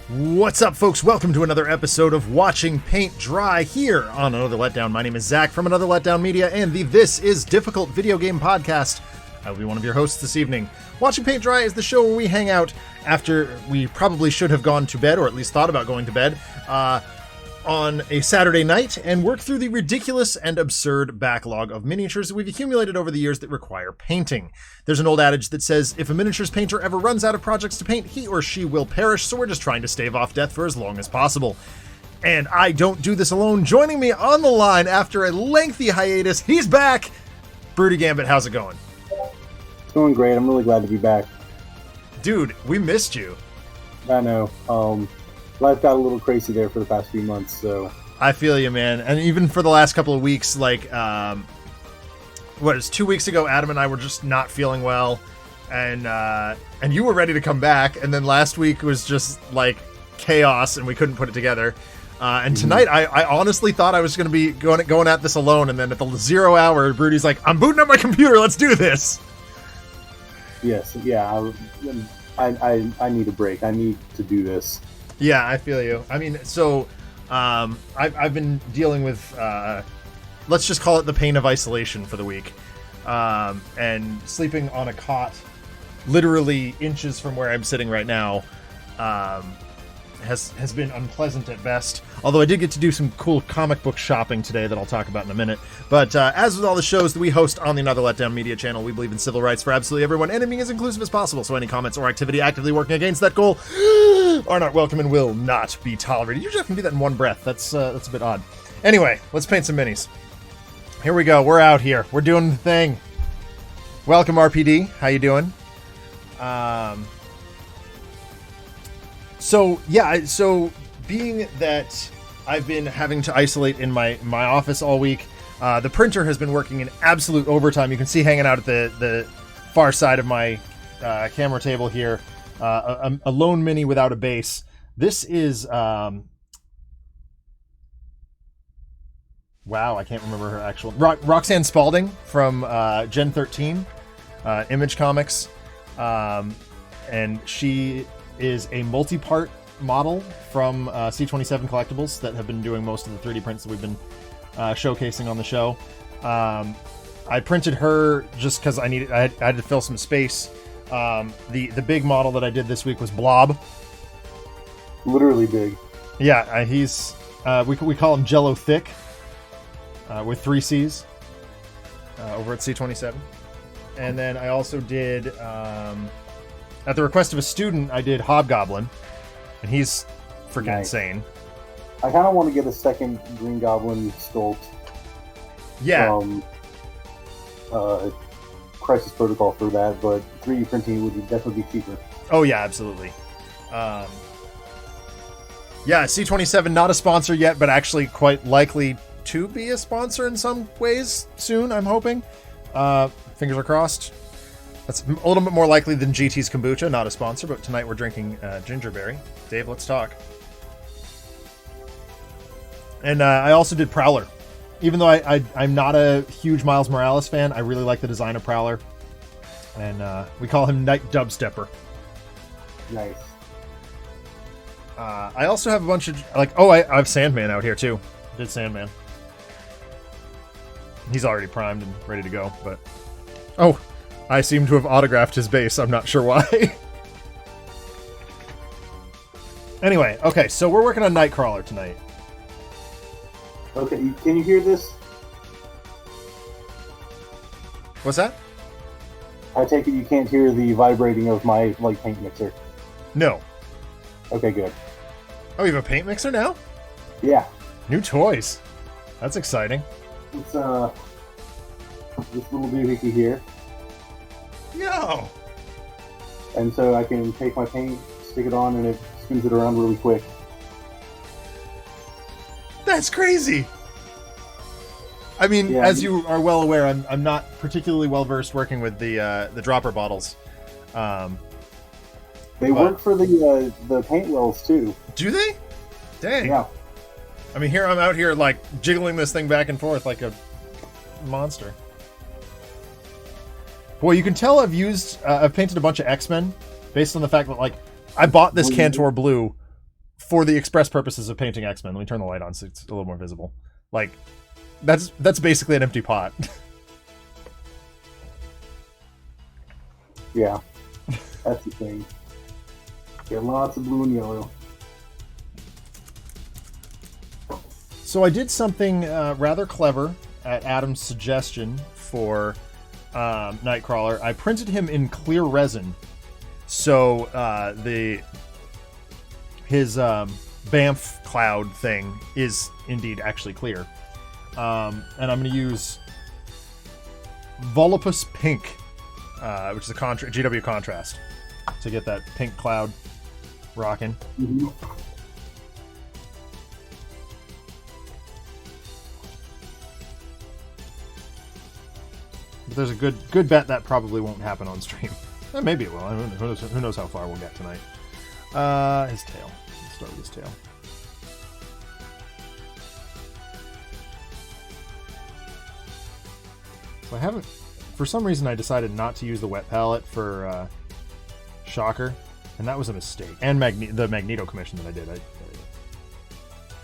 What's up, folks? Welcome to another episode of Watching Paint Dry here on Another Letdown. My name is Zach from Another Letdown Media and the This Is Difficult video game podcast. I will be one of your hosts this evening. Watching Paint Dry is the show where we hang out after we probably should have gone to bed, or at least thought about going to bed, on a Saturday night and work through the ridiculous and absurd backlog of miniatures that we've accumulated over the years that require painting. There's an old adage that says, if a miniatures painter ever runs out of projects to paint, he or she will perish, so we're just trying to stave off death for as long as possible. And I don't do this alone. Joining me on the line after a lengthy hiatus, he's back! Broody Gambit, how's it going? It's going great. I'm really glad to be back. Dude, we missed you. I know. Life got a little crazy there for the past few months, so... I feel you, man. And even for the last couple of weeks, like, 2 weeks ago, Adam and I were just not feeling well, and you were ready to come back, and then last week was just, like, chaos, and we couldn't put it together. And tonight, I honestly thought I was going to be going at this alone, and then at the 0 hour, Broody's like, I'm booting up my computer, let's do this! Yes, yeah, I need a break. I need to do this. Yeah, I feel you. I mean, so I've been dealing with, let's just call it the pain of isolation for the week. And sleeping on a cot literally inches from where I'm sitting right now has been unpleasant at best. Although I did get to do some cool comic book shopping today that I'll talk about in a minute. But as with all the shows that we host on the Another Letdown Media channel, we believe in civil rights for absolutely everyone and being as inclusive as possible. So any comments or activity actively working against that goal are not welcome and will not be tolerated. Usually I can do that in one breath. That's a bit odd. Anyway, let's paint some minis. Here we go. We're out here. We're doing the thing. Welcome, RPD. How you doing? So being that I've been having to isolate in my office all week, the printer has been working in absolute overtime. You can see hanging out at the far side of my camera table here, a lone mini without a base. This is wow, I can't remember her actual Roxanne Spalding from Gen 13 Image Comics, and she is a multi-part model from C27 Collectibles that have been doing most of the 3D prints that we've been showcasing on the show. I printed her just because I had to fill some space. The big model that I did this week was Blob. Literally big. Yeah, he's we call him Jello Thick with 3 C's over at C27. And then I also did, at the request of a student, I did Hobgoblin. And he's freaking insane. I kind of want to get a second Green Goblin sculpt. Yeah. Crisis Protocol for that, but 3D printing would definitely be cheaper. Oh yeah, absolutely. Yeah, C27 not a sponsor yet, but actually quite likely to be a sponsor in some ways soon, I'm hoping. Fingers are crossed. That's a little bit more likely than GT's Kombucha, not a sponsor, but tonight we're drinking Gingerberry. Dave, let's talk. And I also did Prowler. Even though I'm not a huge Miles Morales fan, I really like the design of Prowler. And we call him Night Dubstepper. Nice. I also have a bunch of, I have Sandman out here too. I did Sandman. He's already primed and ready to go, but... Oh! I seem to have autographed his base. I'm not sure why. Anyway, okay, so we're working on Nightcrawler tonight. Okay, can you hear this? What's that? I take it you can't hear the vibrating of my paint mixer. No. Okay, good. Oh, you have a paint mixer now? Yeah. New toys. That's exciting. It's this little doohickey here. Yo! And so I can take my paint, stick it on, and it spins it around really quick. That's crazy! I mean, yeah, as you are well aware, I'm not particularly well versed working with the dropper bottles. They work for the paint wells too. Do they? Dang. Yeah. I mean, I'm out here jiggling this thing back and forth like a monster. Boy, you can tell I've painted a bunch of X-Men based on the fact that I bought this Cantor Blue for the express purposes of painting X-Men. Let me turn the light on so it's a little more visible. Like, that's basically an empty pot. Yeah, that's the thing. Get lots of blue and yellow. So I did something rather clever at Adam's suggestion for Nightcrawler. I printed him in clear resin, so his Banff cloud thing is indeed actually clear. And I'm going to use Volupus Pink, which is a GW contrast, to get that pink cloud rocking. Mm-hmm. But there's a good bet that probably won't happen on stream. Maybe it will. Who knows how far we'll get tonight. His tail. Let's start with his tail. So I haven't... For some reason, I decided not to use the wet palette for Shocker, and that was a mistake. And the Magneto commission that I did.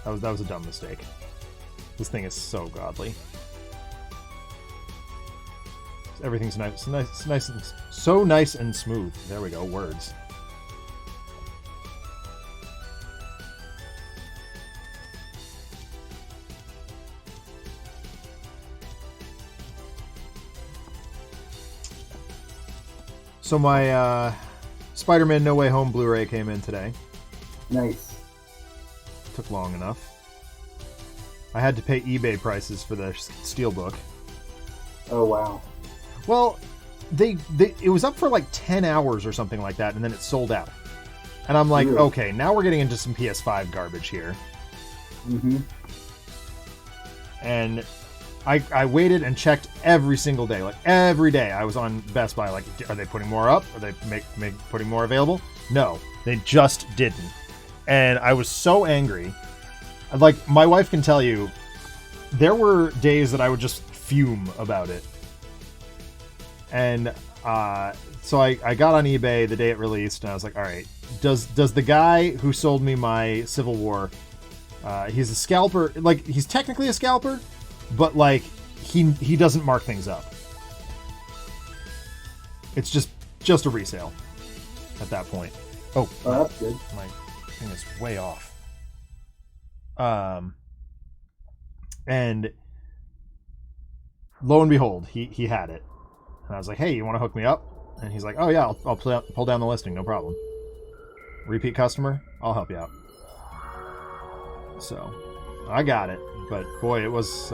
That was a dumb mistake. This thing is so godly. Everything's nice and so nice and smooth. There we go, words. So my Spider-Man No Way Home Blu-ray came in today. Nice. Took long enough. I had to pay eBay prices for the Steelbook. Oh wow. Well, it was up for like 10 hours or something like that, and then it sold out. And I'm like, okay, now we're getting into some PS5 garbage here. Mm-hmm. And I waited and checked every single day. Like, every day I was on Best Buy. Like, are they putting more up? Are they putting more available? No, they just didn't. And I was so angry. Like, my wife can tell you, there were days that I would just fume about it. And so I got on eBay the day it released, and I was like, all right, does the guy who sold me my Civil War, he's a scalper, like, he's technically a scalper, but, like, he doesn't mark things up. It's just a resale at that point. Oh, that's good. My thing is way off. And lo and behold, he had it. And I was like, hey, you want to hook me up? And he's like, oh yeah, I'll pull down the listing, no problem. Repeat customer, I'll help you out. So, I got it. But boy, it was...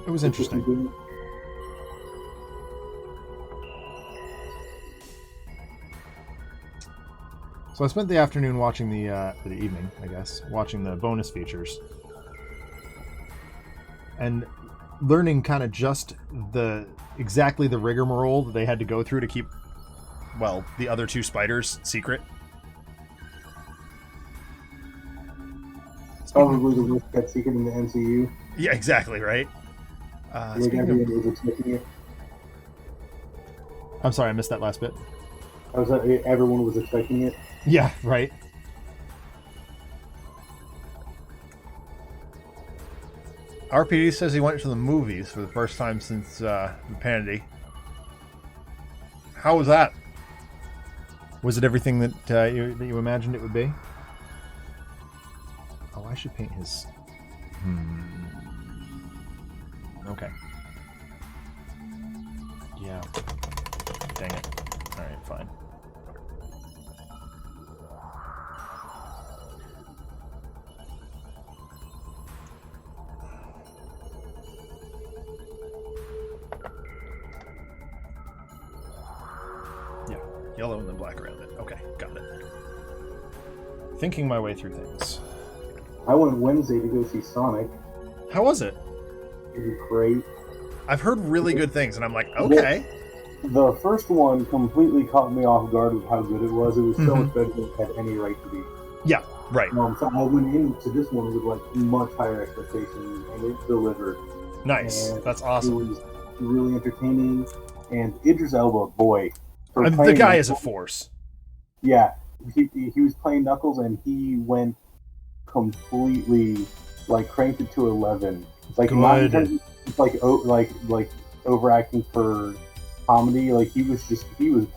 it was interesting. So I spent the afternoon watching the evening, I guess, watching the bonus features. And learning kind of just exactly the rigmarole that they had to go through to keep, well, the other two spiders secret. Probably the most kept secret in the MCU. Yeah, exactly, right? Like everyone was expecting it. I'm sorry, I missed that last bit. Everyone was expecting it. Yeah, right. RPD says he went to the movies for the first time since Pandy. How was that? Was it everything that you imagined it would be? Oh, I should paint his... Okay. Yeah. Dang it. Alright, fine. Yeah, yellow and then black around it. Okay, got it. Thinking my way through things. I went Wednesday to go see Sonic. How was it? It was great. I've heard really good things, and I'm like, okay. The first one completely caught me off guard with how good it was. It was so much better than it had any right to be. Yeah, right. So I went into this one with like much higher expectations, and it delivered. Nice. And that's awesome. It was really entertaining, and Idris Elba, boy, The guy is a force. Yeah, he was playing Knuckles and he went completely like cranked it to 11. Like Good. not in terms of, like overacting for comedy. Like he was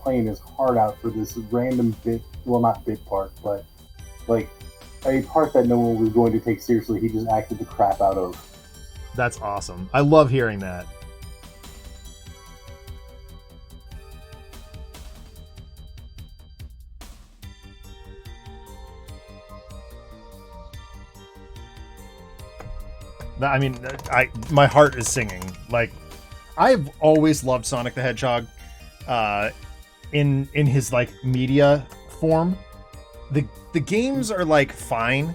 playing his heart out for this random bit. Well, not bit part, but like a part that no one was going to take seriously. He just acted the crap out of. That's awesome. I love hearing that. I mean, my heart is singing. Like, I've always loved Sonic the Hedgehog, in his like media form. The games are like fine.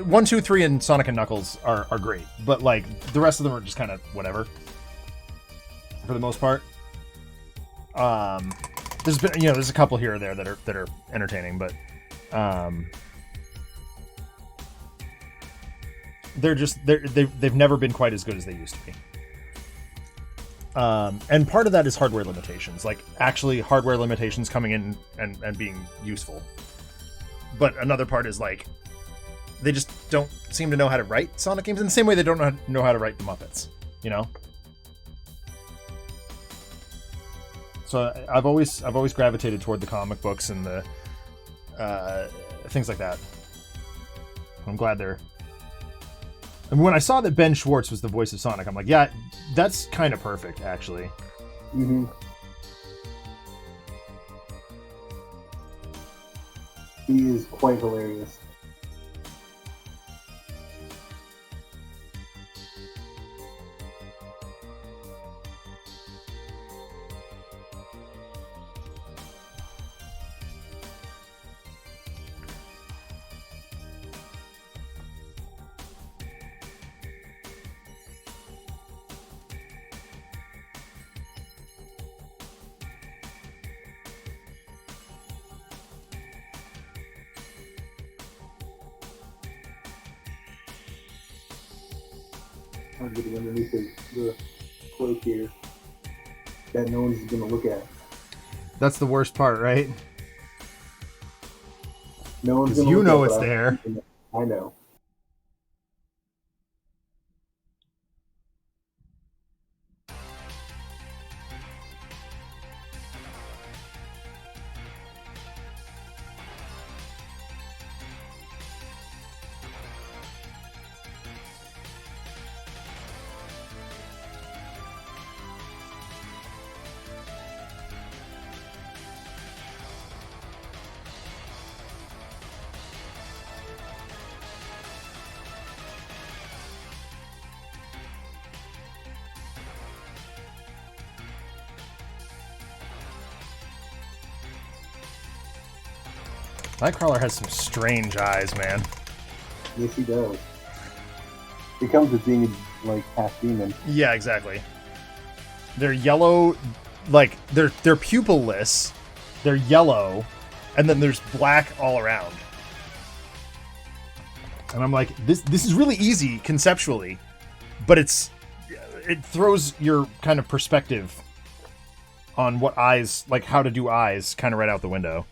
1, 2, 3, and Sonic and Knuckles are great, but like the rest of them are just kind of whatever. For the most part, there's a couple here or there that are entertaining, but they've never been quite as good as they used to be. And part of that is hardware limitations, like actually hardware limitations coming in and being useful. But another part is like they just don't seem to know how to write Sonic games in the same way they don't know how to write the Muppets, you know? So I've always gravitated toward the comic books and the things like that. I'm glad they're. And when I saw that Ben Schwartz was the voice of Sonic, I'm like, yeah, that's kind of perfect, actually. Mm-hmm. He is quite hilarious. I'm getting underneath the cloak here that no one's going to look at. That's the worst part, right? No one's going to. You know it's at, there. I know. Nightcrawler has some strange eyes, man. Yes, he does. It comes with being like half demon. Yeah, exactly. They're yellow, like they're pupilless. They're yellow, and then there's black all around. And I'm like, this is really easy conceptually, but it throws your kind of perspective on what eyes, like how to do eyes, kind of right out the window.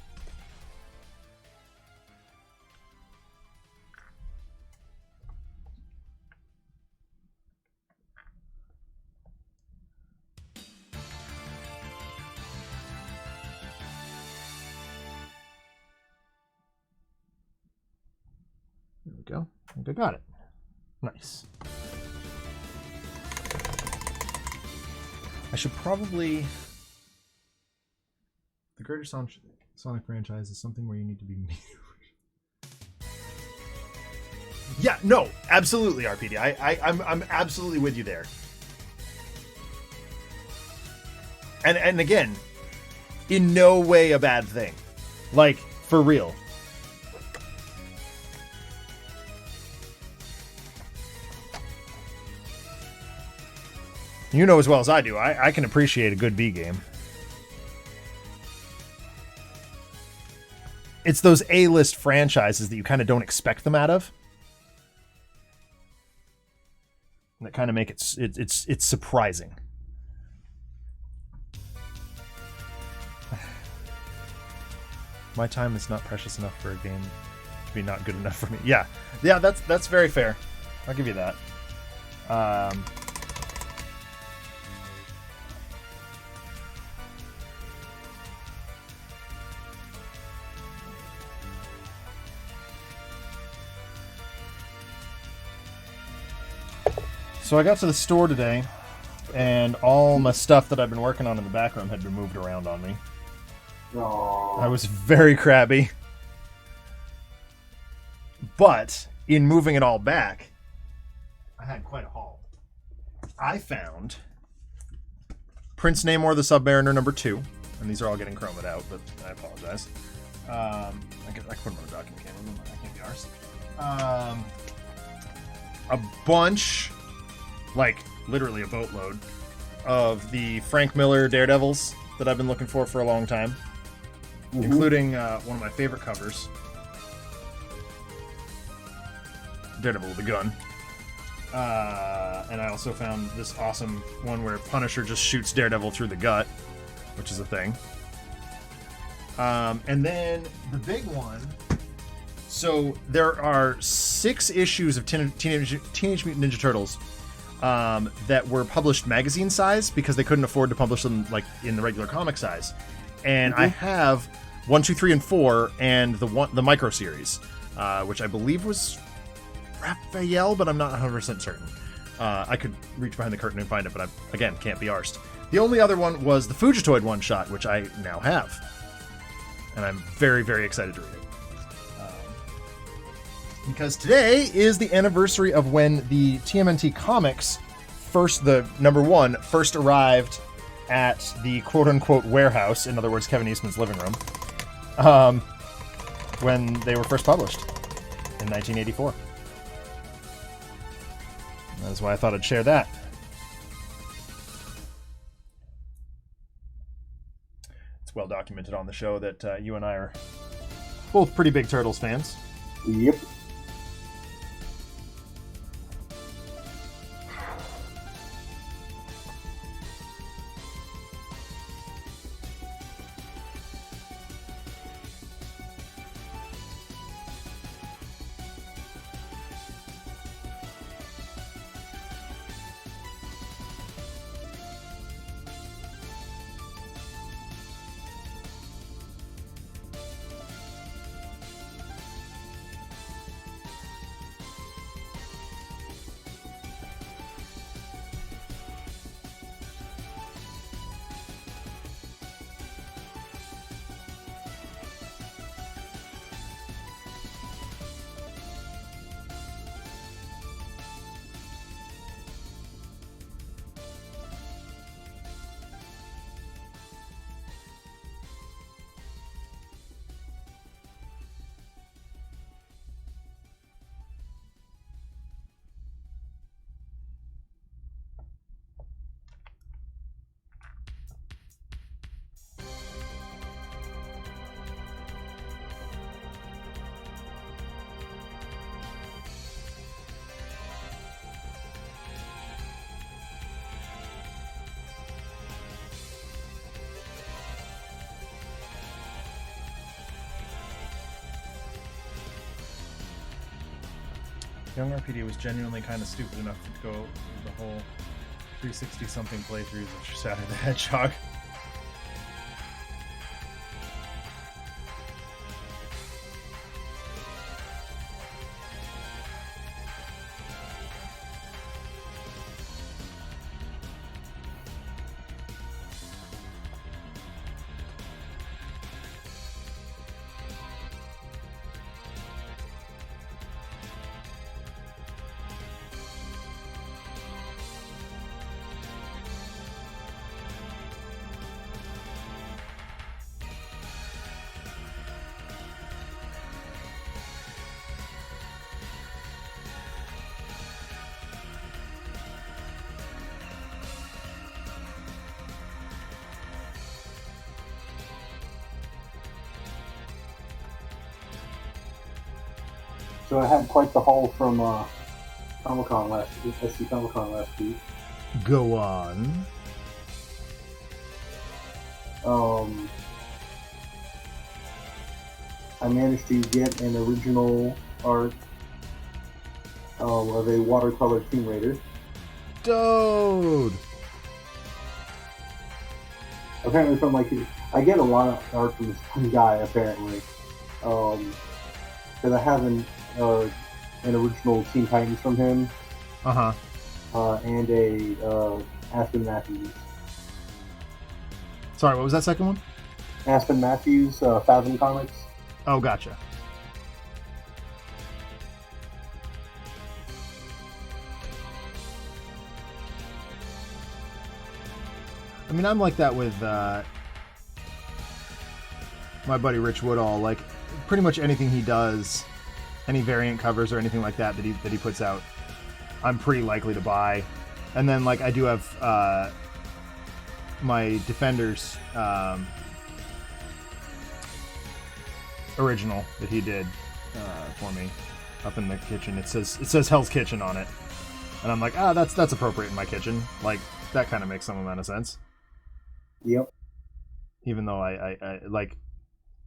There we go. I think I got it. Nice. I should probably... The greater Sonic franchise is something where you need to be... Yeah, no, absolutely, RPD. I'm absolutely with you there. And again, in no way a bad thing. Like, for real. You know as well as I do, I can appreciate a good B game. It's those A-list franchises that you kind of don't expect them out of. That kind of make it's surprising. My time is not precious enough for a game to be not good enough for me. Yeah, that's very fair. I'll give you that. So I got to the store today, and all my stuff that I've been working on in the back room had been moved around on me. Aww. I was very crabby. But in moving it all back, I had quite a haul. I found Prince Namor the Submariner #2, and these are all getting chromed out, but I apologize. I can put them on the docking camera, I can't be arsed. A bunch, like literally a boatload, of the Frank Miller Daredevils that I've been looking for a long time, including one of my favorite covers, Daredevil with a gun. And I also found this awesome one where Punisher just shoots Daredevil through the gut, which is a thing. And then the big one. So there are 6 issues of Teenage Mutant Ninja Turtles that were published magazine size because they couldn't afford to publish them like in the regular comic size. And I have 1, 2, 3, and 4, and the micro series, which I believe was Raphael, but I'm not 100% certain. I could reach behind the curtain and find it, but I, again, can't be arsed. The only other one was the Fugitoid one-shot, which I now have. And I'm very, very excited to read it. Because today is the anniversary of when the TMNT comics the #1 first arrived at the quote-unquote warehouse, in other words, Kevin Eastman's living room, when they were first published in 1984. That's why I thought I'd share that. It's well documented on the show that you and I are both pretty big Turtles fans. Yep. Young RPD was genuinely kind of stupid enough to go the whole 360-something playthroughs of Shadow the Hedgehog. So I had quite the haul from Comic-Con SC Comic-Con last week. Go on. I managed to get an original art of a watercolor Tomb Raider. Dude! Apparently from like, I get a lot of art from this one guy apparently. Because I have an original Teen Titans from him. And a Aspen Matthews. Sorry, what was that second one? Aspen Matthews, Fathom Comics. Oh, gotcha. I mean, I'm like that with my buddy Rich Woodall. Like, pretty much anything he does, any variant covers or anything like that that he puts out, I'm pretty likely to buy. And then, like, I do have my Defenders original that he did for me up in the kitchen. It says Hell's Kitchen on it, and I'm like, that's appropriate in my kitchen. Like, that kind of makes some amount of sense. Yep. Even though I like,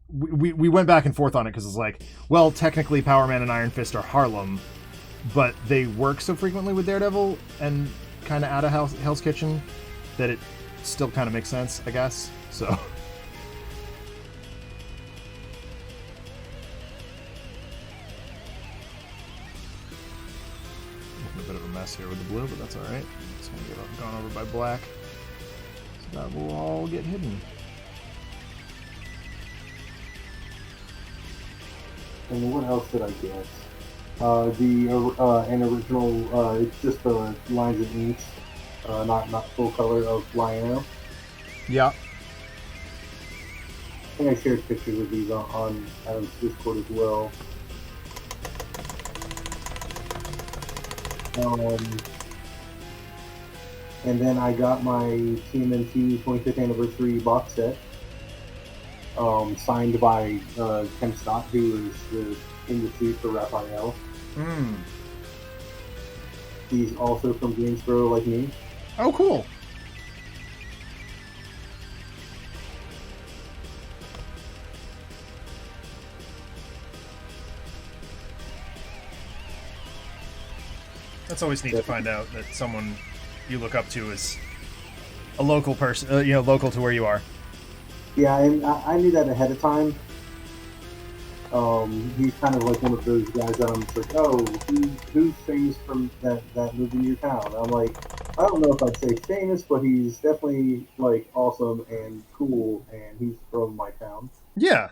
we went back and forth on it because it's like, well, technically Power Man and Iron Fist are Harlem, but they work so frequently with Daredevil and kind of out of Hell's Kitchen that it still kind of makes sense, I guess. So. A bit of a mess here with the blue, but that's all right. It's gonna get gone over by black, so that will all get hidden. And what else did I get? An original. It's just the lines and inks, not full color of Lionel. Yeah. I think I shared pictures of these on Adam's Discord as well. And then I got my TMNT 25th anniversary box set, signed by Ken Stott, who is in the suit for Raphael. He's also from Greensboro, like me. Oh, cool. That's always neat to find out that someone you look up to is a local person, local to where you are. Yeah, and I knew that ahead of time. He's kind of like one of those guys that I'm just like, oh, who's famous from that live in your town? And I'm like, I don't know if I'd say famous, but he's definitely like awesome and cool, and he's from my town. Yeah.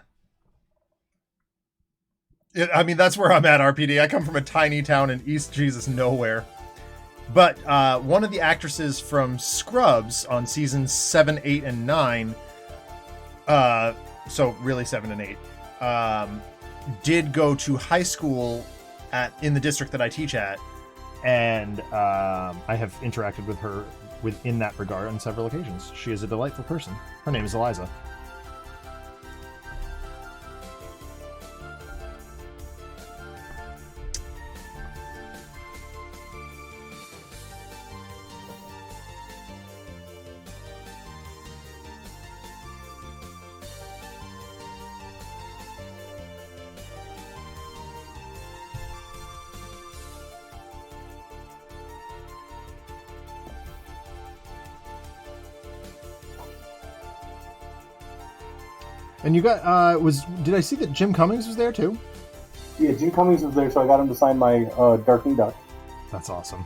I mean, that's where I'm at, RPD. I come from a tiny town in East Jesus nowhere. But one of the actresses from Scrubs on seasons 7, 8, and 9, so really 7 and 8, did go to high school in the district that I teach at, and I have interacted with her in that regard on several occasions. She is a delightful person. Her name is Eliza. And you got, did I see that Jim Cummings was there too? Yeah, Jim Cummings was there, so I got him to sign my Darkwing Duck. That's awesome.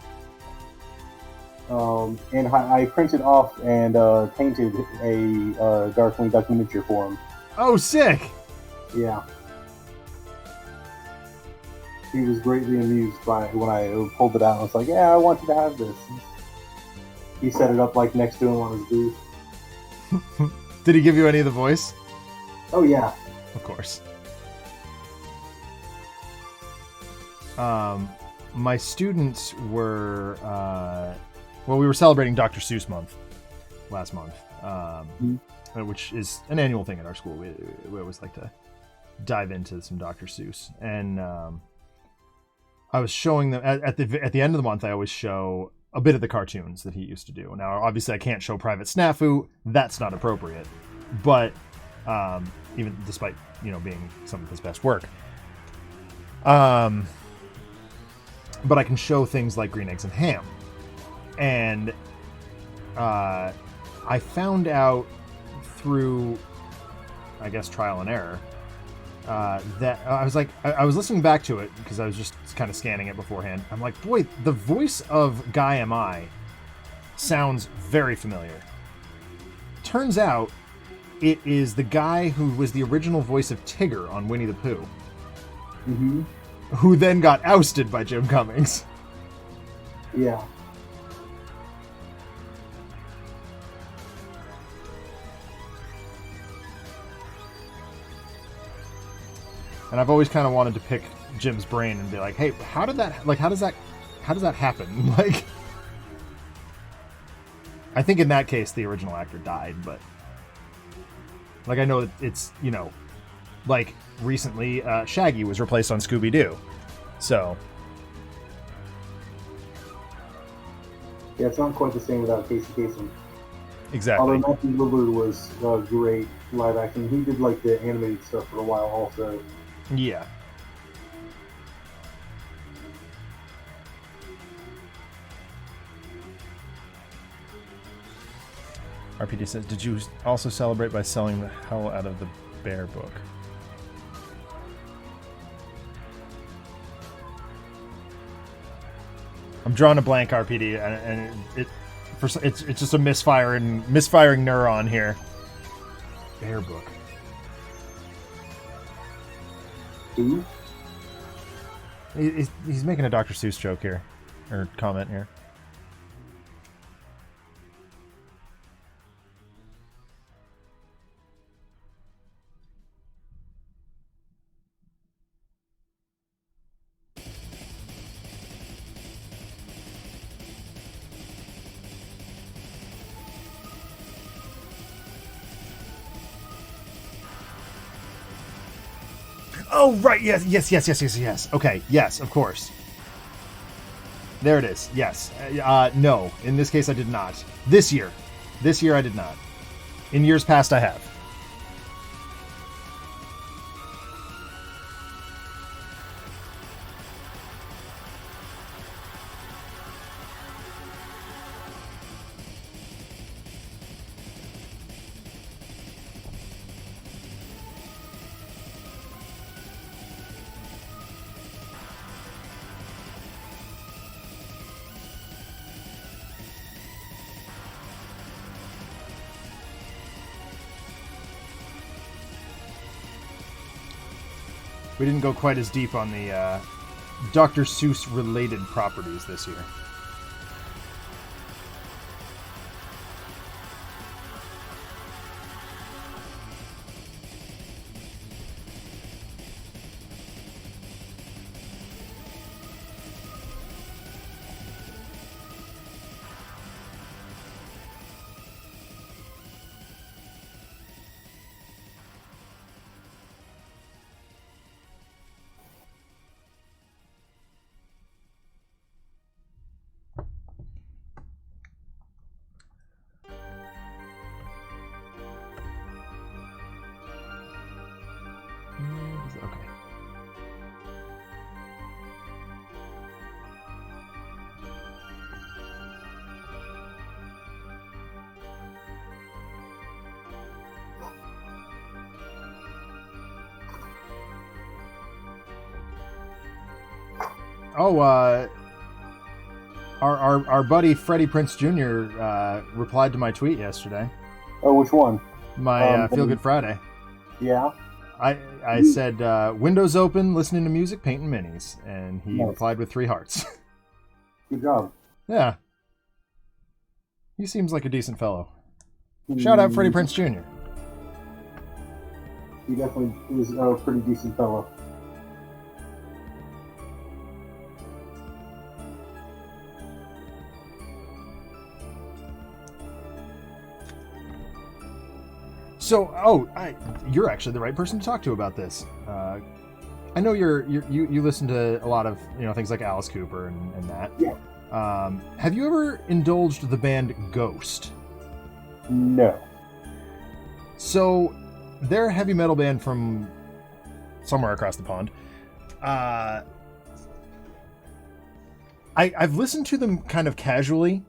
And I printed off and painted a Darkwing Duck miniature for him. Oh, sick! Yeah. He was greatly amused by it when I pulled it out. I was like, yeah, I want you to have this. He set it up like next to him on his booth. Did he give you any of the voice? Oh, yeah. Of course. My students were, we were celebrating Dr. Seuss month last month, which is an annual thing at our school. We always like to dive into some Dr. Seuss. And I was showing them, at the end of the month, I always show a bit of the cartoons that he used to do. Now, obviously, I can't show Private Snafu. That's not appropriate. But even despite being some of his best work. But I can show things like green eggs and ham, and I found out through, I guess, trial and error, that I was listening back to it because I was just kind of scanning it beforehand. I'm like, boy, the voice of Guy M.I. sounds very familiar. Turns out it is the guy who was the original voice of Tigger on Winnie the Pooh. Mm-hmm. Who then got ousted by Jim Cummings. Yeah. And I've always kind of wanted to pick Jim's brain and be like, hey, how does that happen? Like, I think in that case the original actor died, but like I know it's, like recently Shaggy was replaced on Scooby-Doo. So yeah, it's not quite the same without Casey Kasem. Exactly. Although Matthew Lillard was great live action. He did like the animated stuff for a while also. Yeah. RPD says, did you also celebrate by selling the hell out of the Bear book? I'm drawing a blank, RPD, and it's just a misfiring neuron here. Bear book. Who? He's making a Dr. Seuss joke here, or comment here. Oh, right, yes. Okay, yes, of course. There it is, yes. No, in this case I did not. This year I did not. In years past I have. We didn't go quite as deep on the Dr. Seuss-related properties this year. Okay. Oh, our buddy Freddie Prinze Jr. Replied to my tweet yesterday. Oh, which one? My Feel Good Friday. Yeah. I said, windows open, listening to music, painting minis. And he replied with 3 hearts. Good job. Yeah. He seems like a decent fellow. Shout out Freddie Prinze Jr. He definitely is a pretty decent fellow. So, you're actually the right person to talk to about this. I know you listen to a lot of things like Alice Cooper and that. Yeah. Have you ever indulged the band Ghost? No. So, they're a heavy metal band from somewhere across the pond. I've listened to them kind of casually,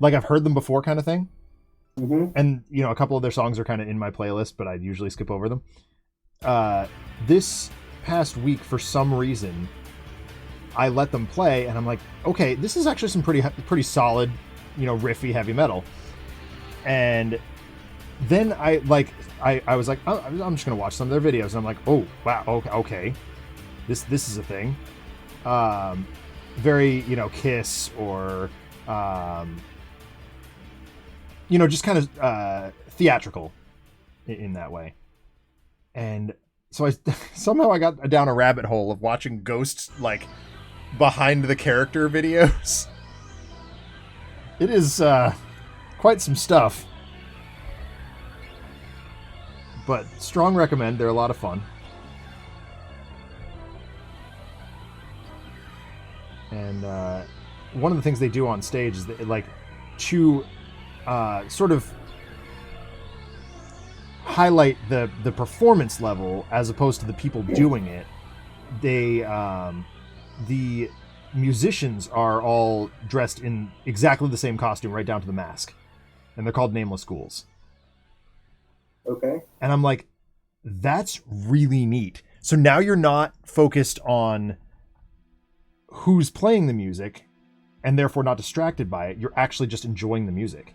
like I've heard them before kind of thing. Mm-hmm. And, you know, a couple of their songs are kind of in my playlist, but I usually skip over them. This past week, for some reason, I let them play, and I'm like, okay, this is actually some pretty solid, you know, riffy heavy metal. And then I was like, oh, I'm just gonna watch some of their videos, and I'm like, oh wow, okay, this is a thing. Very, you know, Kiss or you know, just kind of theatrical in that way. And so somehow I got down a rabbit hole of watching Ghosts, like, behind the character videos. It is quite some stuff. But strong recommend. They're a lot of fun. And one of the things they do on stage is that, like, to sort of highlight the performance level as opposed to the people doing it. They the musicians are all dressed in exactly the same costume, right down to the mask, and they're called Nameless Ghouls. Okay. And I'm like, that's really neat. So now you're not focused on who's playing the music and therefore not distracted by it. You're actually just enjoying the music.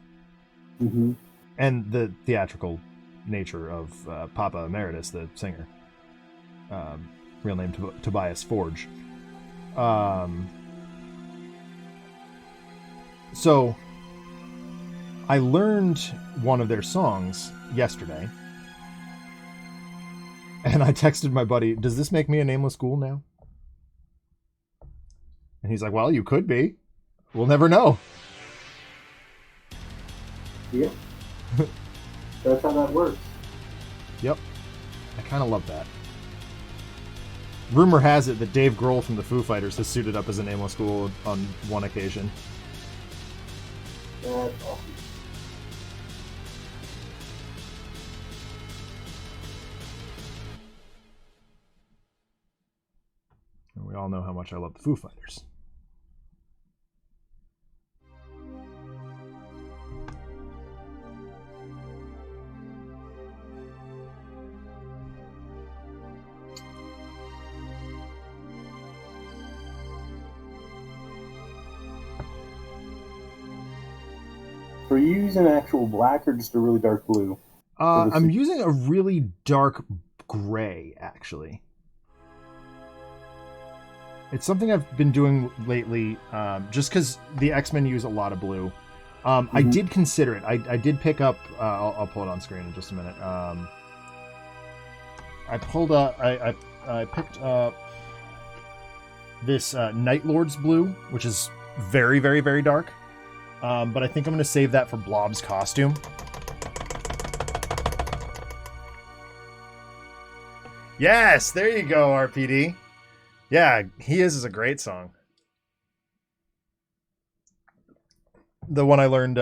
Mm-hmm. And the theatrical nature of Papa Emeritus, the singer. Real name Tobias Forge. So I learned one of their songs yesterday, and I texted my buddy, does this make me a Nameless Ghoul now? And he's like, well, you could be. We'll never know. Yeah. That's how that works. Yep. I kind of love that. Rumor has it that Dave Grohl from the Foo Fighters has suited up as a Nameless Ghoul on one occasion. That's awesome. And we all know how much I love the Foo Fighters. Are you using actual black or just a really dark blue? I'm using a really dark gray, actually. It's something I've been doing lately, just because the X-Men use a lot of blue. I did consider it. I did pick up. I'll pull it on screen in just a minute. I pulled up. I picked up this Night Lord's blue, which is very, very, very dark. But I think I'm going to save that for Blob's costume. Yes, there you go, RPD. Yeah, He Is a great song. The one I learned,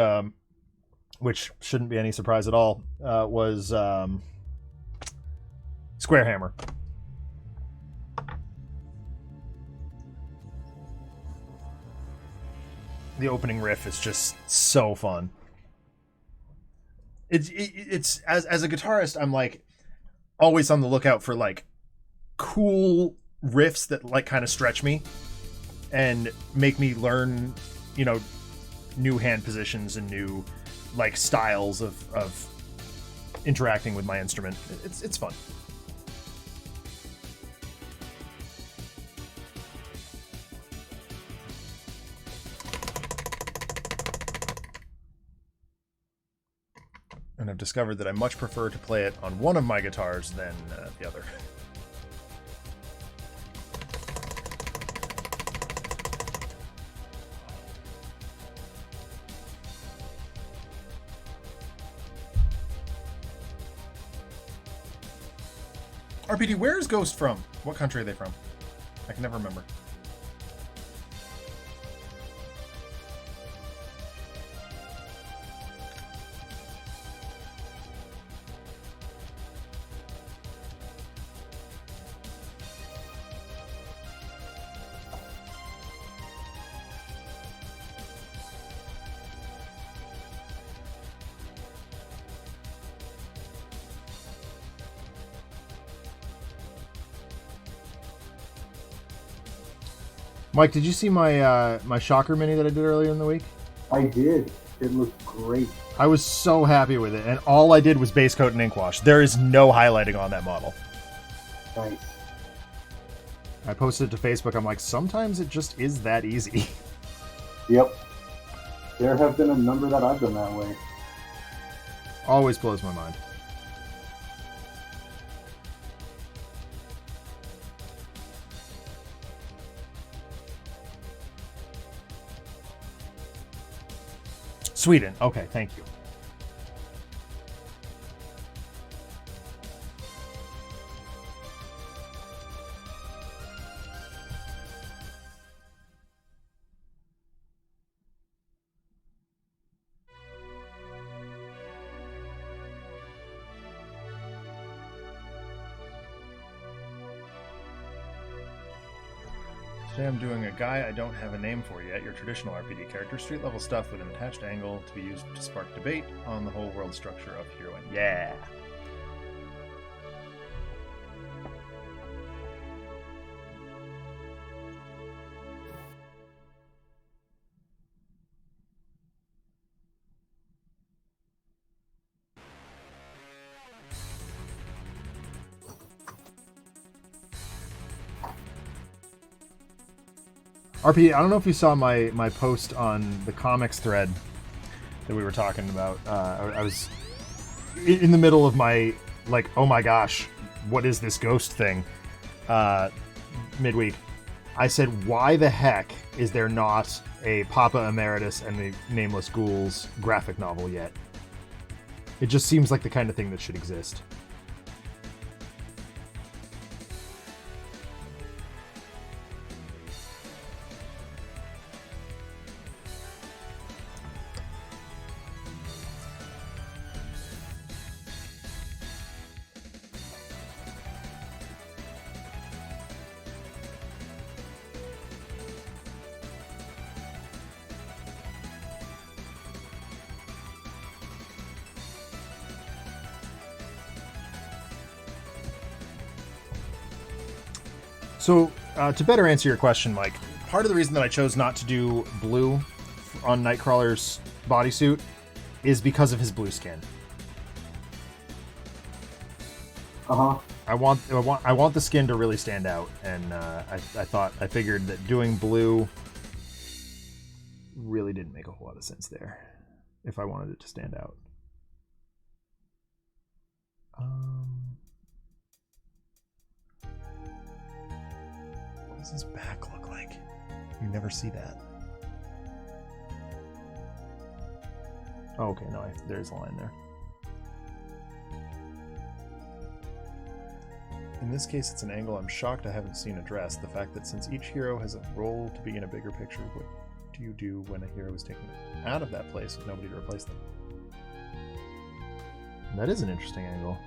which shouldn't be any surprise at all, was Square Hammer. The opening riff is just so fun. It's as a guitarist, I'm like always on the lookout for like cool riffs that like kind of stretch me and make me learn, you know, new hand positions and new like styles of interacting with my instrument. It's fun. And I've discovered that I much prefer to play it on one of my guitars than the other. RPD, where is Ghost from? What country are they from? I can never remember. Mike, did you see my my Shocker mini that I did earlier in the week? I did. It looked great. I was so happy with it, and all I did was base coat and ink wash. There is no highlighting on that model. Nice. I posted it to Facebook. I'm like, sometimes it just is that easy. Yep. There have been a number that I've done that way. Always blows my mind. Sweden. Okay, thank you. Today I'm doing a guy I don't have a name for yet, your traditional RPG character, street level stuff with an attached angle to be used to spark debate on the whole world structure of Heroine. Yeah! RP, I don't know if you saw my post on the comics thread that we were talking about. I was in the middle of my, like, oh my gosh, what is this ghost thing? Midweek. I said, why the heck is there not a Papa Emeritus and the Nameless Ghouls graphic novel yet? It just seems like the kind of thing that should exist. So, to better answer your question, Mike, part of the reason that I chose not to do blue on Nightcrawler's bodysuit is because of his blue skin. I want the skin to really stand out, and I figured that doing blue really didn't make a whole lot of sense there if I wanted it to stand out. What does his back look like? You never see that. Oh, okay, no, there's a line there. In this case, it's an angle I'm shocked I haven't seen addressed. The fact that since each hero has a role to be in a bigger picture, what do you do when a hero is taken out of that place with nobody to replace them? And that is an interesting angle.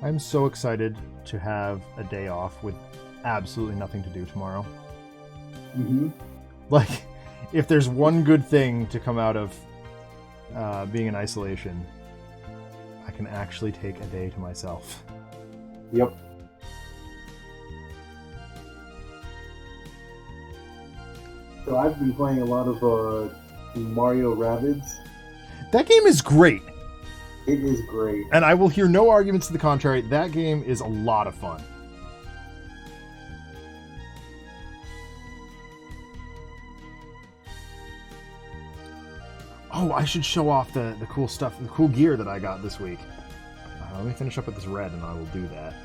I'm so excited to have a day off with absolutely nothing to do tomorrow. Mm-hmm. Like, if there's one good thing to come out of being in isolation, I can actually take a day to myself. Yep. So I've been playing a lot of Mario Rabbids. That game is great. It is great. And I will hear no arguments to the contrary. That game is a lot of fun. Oh, I should show off the cool stuff, the cool gear that I got this week. Let me finish up with this red, and I will do that.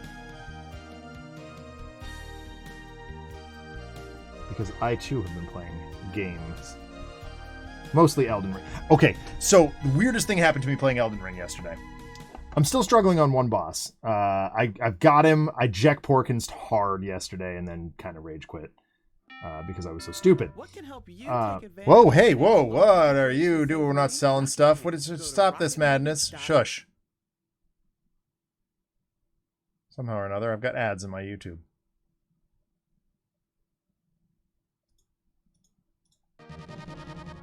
Because I, too, have been playing games. Mostly Elden Ring. Okay, so the weirdest thing happened to me playing Elden Ring yesterday. I'm still struggling on one boss. I've got him. I Jack Porkinsed hard yesterday and then kind of rage quit. Because I was so stupid. What can help you take advantage? Whoa, hey, whoa, what are you doing? We're not selling stuff. What is it? Stop this madness. Shush. Somehow or another, I've got ads in my YouTube.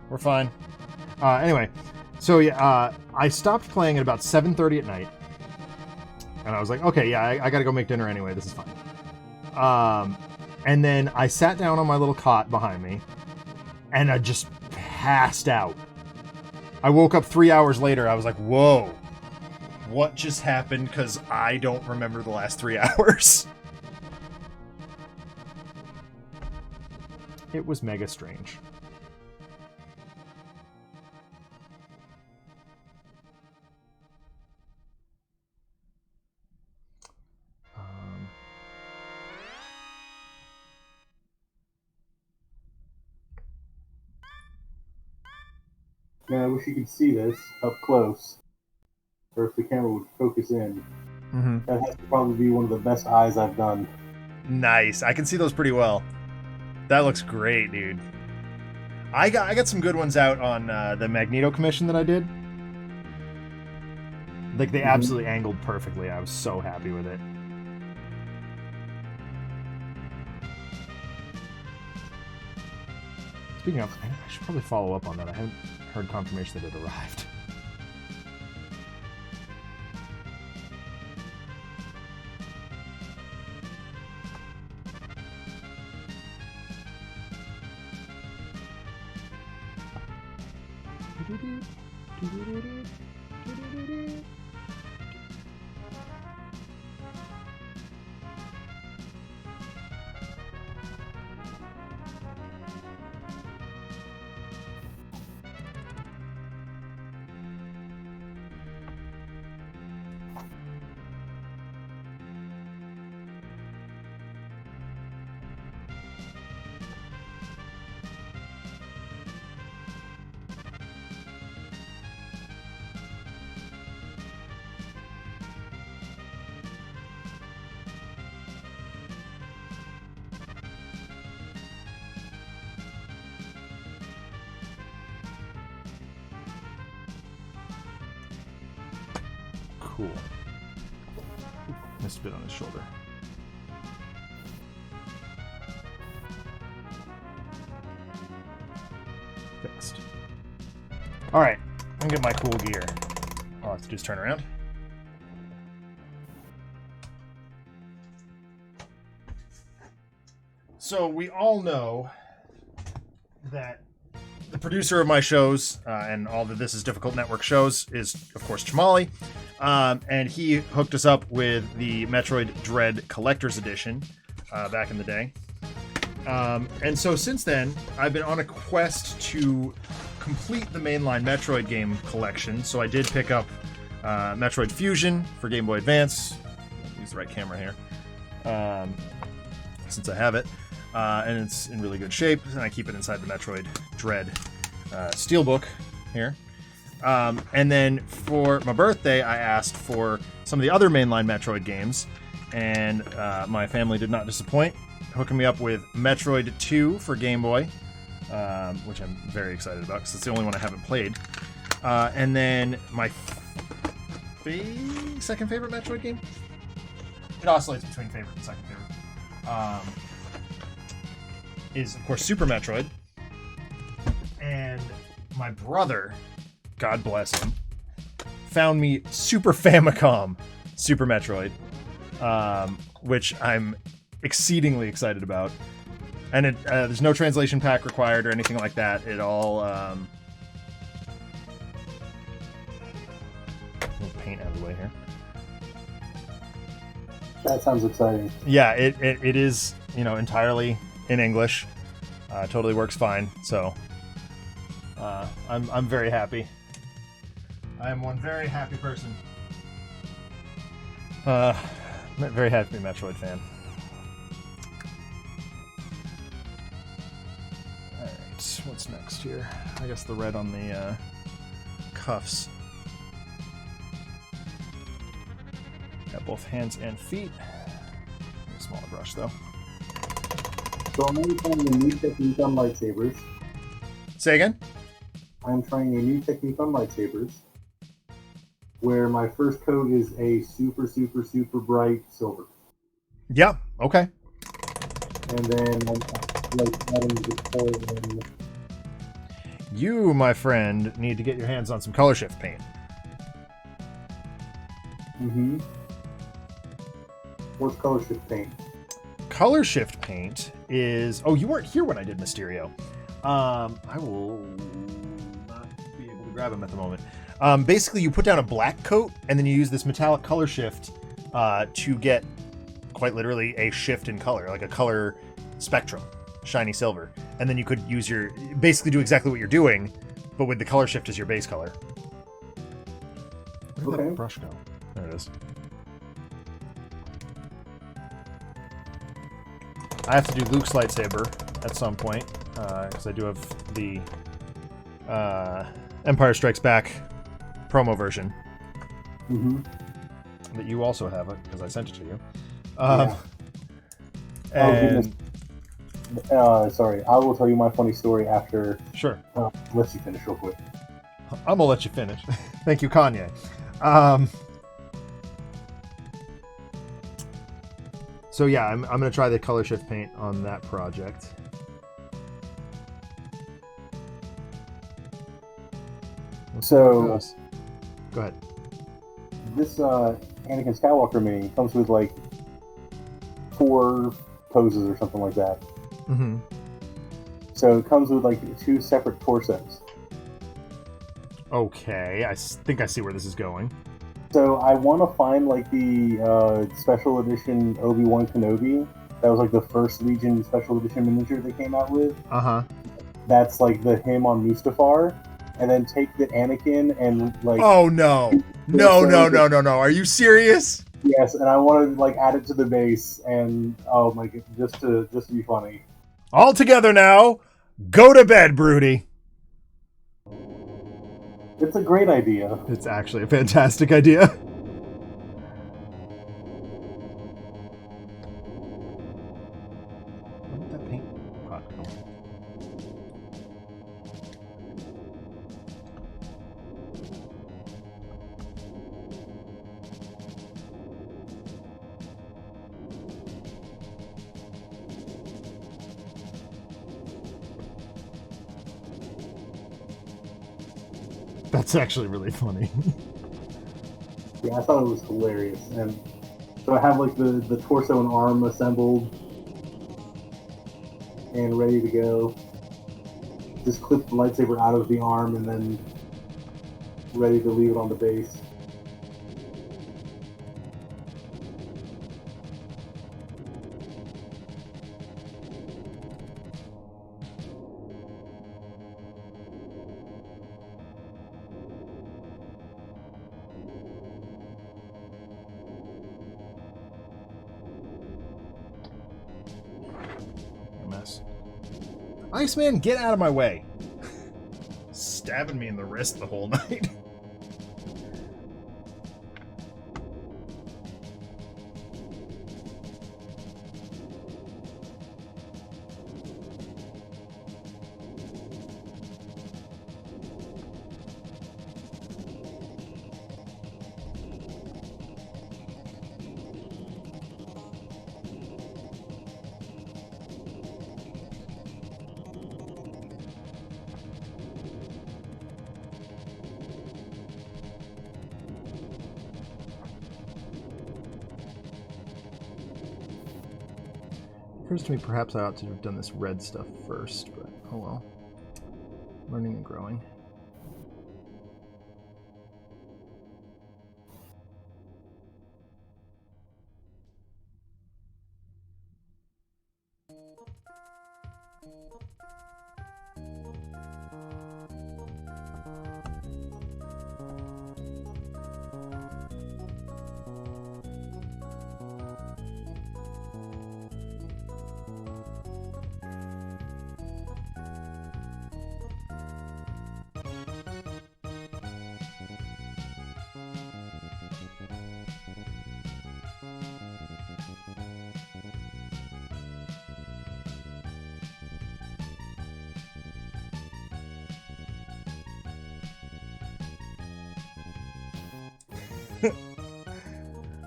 We're fine. Anyway, so yeah, I stopped playing at about 7:30 at night. And I was like, okay, yeah, I gotta go make dinner anyway. This is fine. And then I sat down on my little cot behind me, and I just passed out. I woke up 3 hours later. I was like, whoa, what just happened? Because I don't remember the last 3 hours. It was mega strange. Man, I wish you could see this up close, or if the camera would focus in. Mm-hmm. That has to probably be one of the best eyes I've done. Nice. I can see those pretty well. That looks great, dude. I got some good ones out on the Magneto commission that I did. Like, they absolutely angled perfectly. I was so happy with it. Speaking of, I should probably follow up on that. I haven't heard confirmation that it arrived. Cool. Missed a bit on his shoulder. Fixed. Alright, I'm gonna get my cool gear. All I have to do is turn around. So we all know that the producer of my shows and all the This Is Difficult Network shows is, of course, Chamali. And he hooked us up with the Metroid Dread Collector's Edition back in the day. And so since then, I've been on a quest to complete the mainline Metroid game collection. So I did pick up Metroid Fusion for Game Boy Advance. I'll use the right camera here, since I have it. And it's in really good shape, and I keep it inside the Metroid Dread Steelbook here. And then for my birthday, I asked for some of the other mainline Metroid games, and my family did not disappoint, hooking me up with Metroid 2 for Game Boy, which I'm very excited about because it's the only one I haven't played. And then my second favorite Metroid game? It oscillates between favorite and second favorite. Is, of course, Super Metroid. And my brother, God bless him, found me Super Famicom Super Metroid. which I'm exceedingly excited about. And there's no translation pack required or anything like that. It all... move paint out of the way here. That sounds exciting. Yeah, it is, entirely in English. Totally works fine. So I'm very happy. I am one very happy person. Very happy Metroid fan. Alright, what's next here? I guess the red on the cuffs. Got both hands and feet. A smaller brush though. So I'm trying a new technique on lightsabers. Say again? I'm trying a new technique on lightsabers, where my first coat is a super, super, super bright silver. Yeah, okay. And then I'm adding the color in. You, my friend, need to get your hands on some color shift paint. Mm-hmm. What's color shift paint? Color shift paint is... Oh, you weren't here when I did Mysterio. I will not be able to grab him at the moment. Basically, you put down a black coat, and then you use this metallic color shift to get, quite literally, a shift in color, like a color spectrum, shiny silver. And then you could use your... Basically do exactly what you're doing, but with the color shift as your base color. Where did that brush go? There it is. I have to do Luke's lightsaber at some point, because I do have the Empire Strikes Back promo version. Mm-hmm. That you also have it, because I sent it to you. Yeah. And... sorry, I will tell you my funny story after... Sure. Let you finish real quick. I'm going to let you finish. Thank you, Kanye. So yeah, I'm going to try the color shift paint on that project. So, go ahead. This Anakin Skywalker mini comes with like 4 poses or something like that. Mm-hmm. So it comes with like 2 separate torsos. Okay, I think I see where this is going. So I want to find like the special edition Obi-Wan Kenobi. That was like the first Legion special edition miniature they came out with. Uh-huh. That's like him on Mustafar. And then take the Anakin and like... Oh, no. No. Are you serious? Yes, and I want to like add it to the base and oh my god, just to be funny. All together now. Go to bed, Broody. It's a great idea. It's actually a fantastic idea. Where did that paint pot go? That's actually really funny. Yeah, I thought it was hilarious. And so I have like the torso and arm assembled and ready to go. Just clip the lightsaber out of the arm and then ready to leave it on the base. Iceman, get out of my way. Stabbing me in the wrist the whole night. occurs to me perhaps I ought to have done this red stuff first, but oh well. Learning and growing.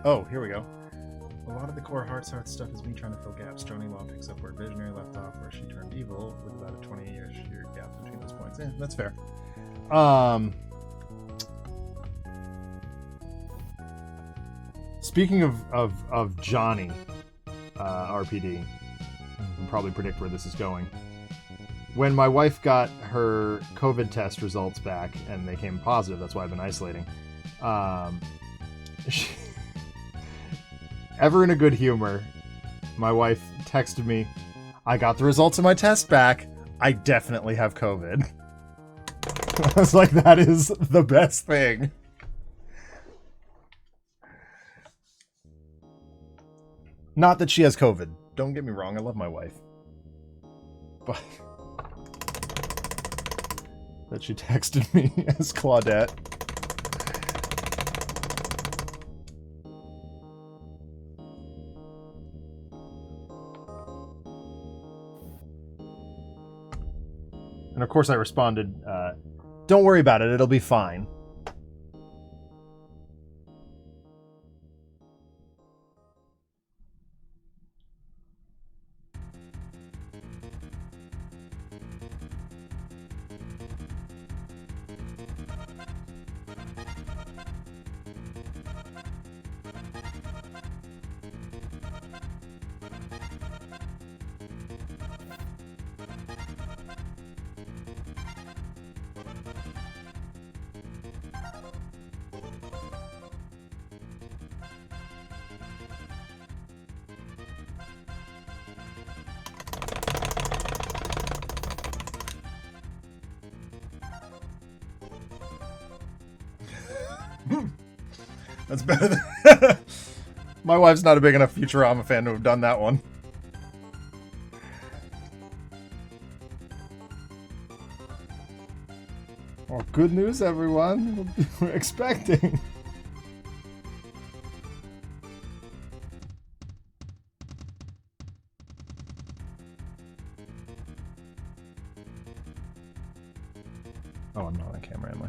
Oh, here we go. A lot of the core Heart stuff is me trying to fill gaps. Joni Law picks up where Visionary left off, where she turned evil, with about a 20-year gap between those points. Yeah, that's fair. Speaking of Johnny, RPD, you can probably predict where this is going. When my wife got her COVID test results back, and they came positive, that's why I've been isolating, ever in a good humor, my wife texted me, I got the results of my test back. I definitely have COVID. I was like, that is the best thing. Not that she has COVID. Don't get me wrong, I love my wife. But that she texted me as Claudette. And of course I responded, don't worry about it, it'll be fine. That's better than... My wife's not a big enough Futurama fan to have done that one. Oh, good news, everyone. We're expecting. Oh, I'm not on camera, am I?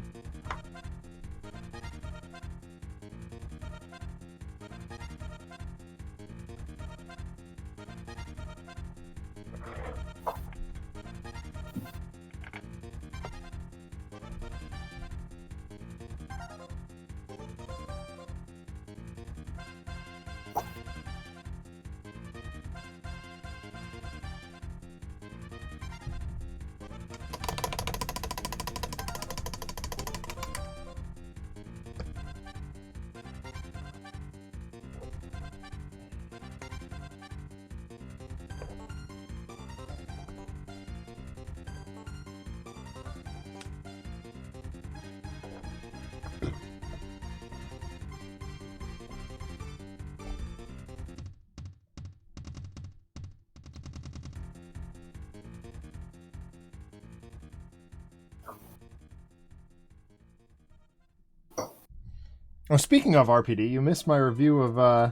Oh, speaking of RPD, you missed my review of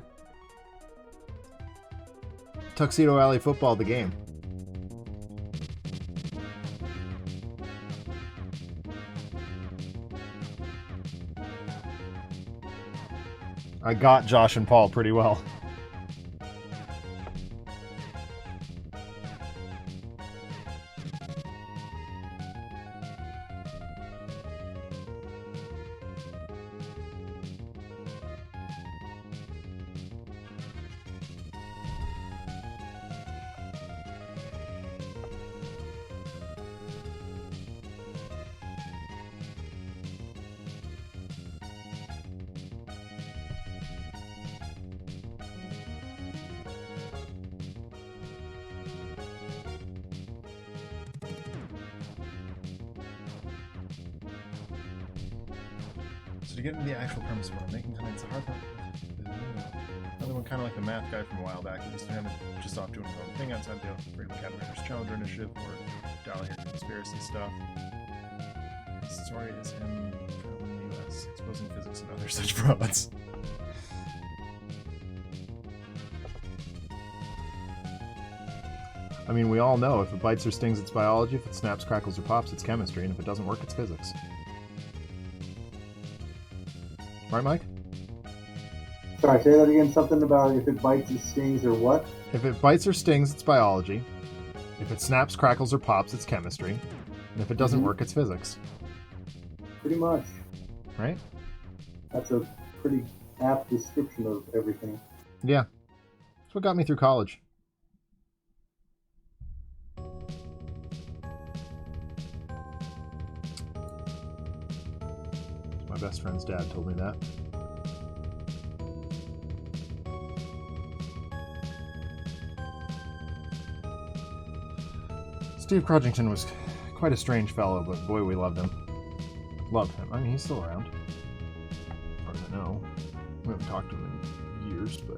Tuxedo Alley Football, the game. I got Josh and Paul pretty well. to get into the actual premise of what I'm making tonight, it's a hard part. Another one kind of like the math guy from a while back, who was kind of just off doing his own thing outside the Freedom Academy Challenger Initiative or Dahlia conspiracy stuff. The story is him traveling in the US, exposing physics and other such frauds. I mean, we all know if it bites or stings, it's biology. If it snaps, crackles, or pops, it's chemistry. And if it doesn't work, it's physics. Right, Mike? Sorry, say that again. Something about if it bites or stings or what? If it bites or stings, it's biology. If it snaps, crackles, or pops, it's chemistry. And if it doesn't work, it's physics. Pretty much. Right? That's a pretty apt description of everything. Yeah. That's what got me through college. My best friend's dad told me that. Steve Crudgington was quite a strange fellow, but boy, we loved him. Loved him. I mean, he's still around. As far as I know. We haven't talked to him in years, but...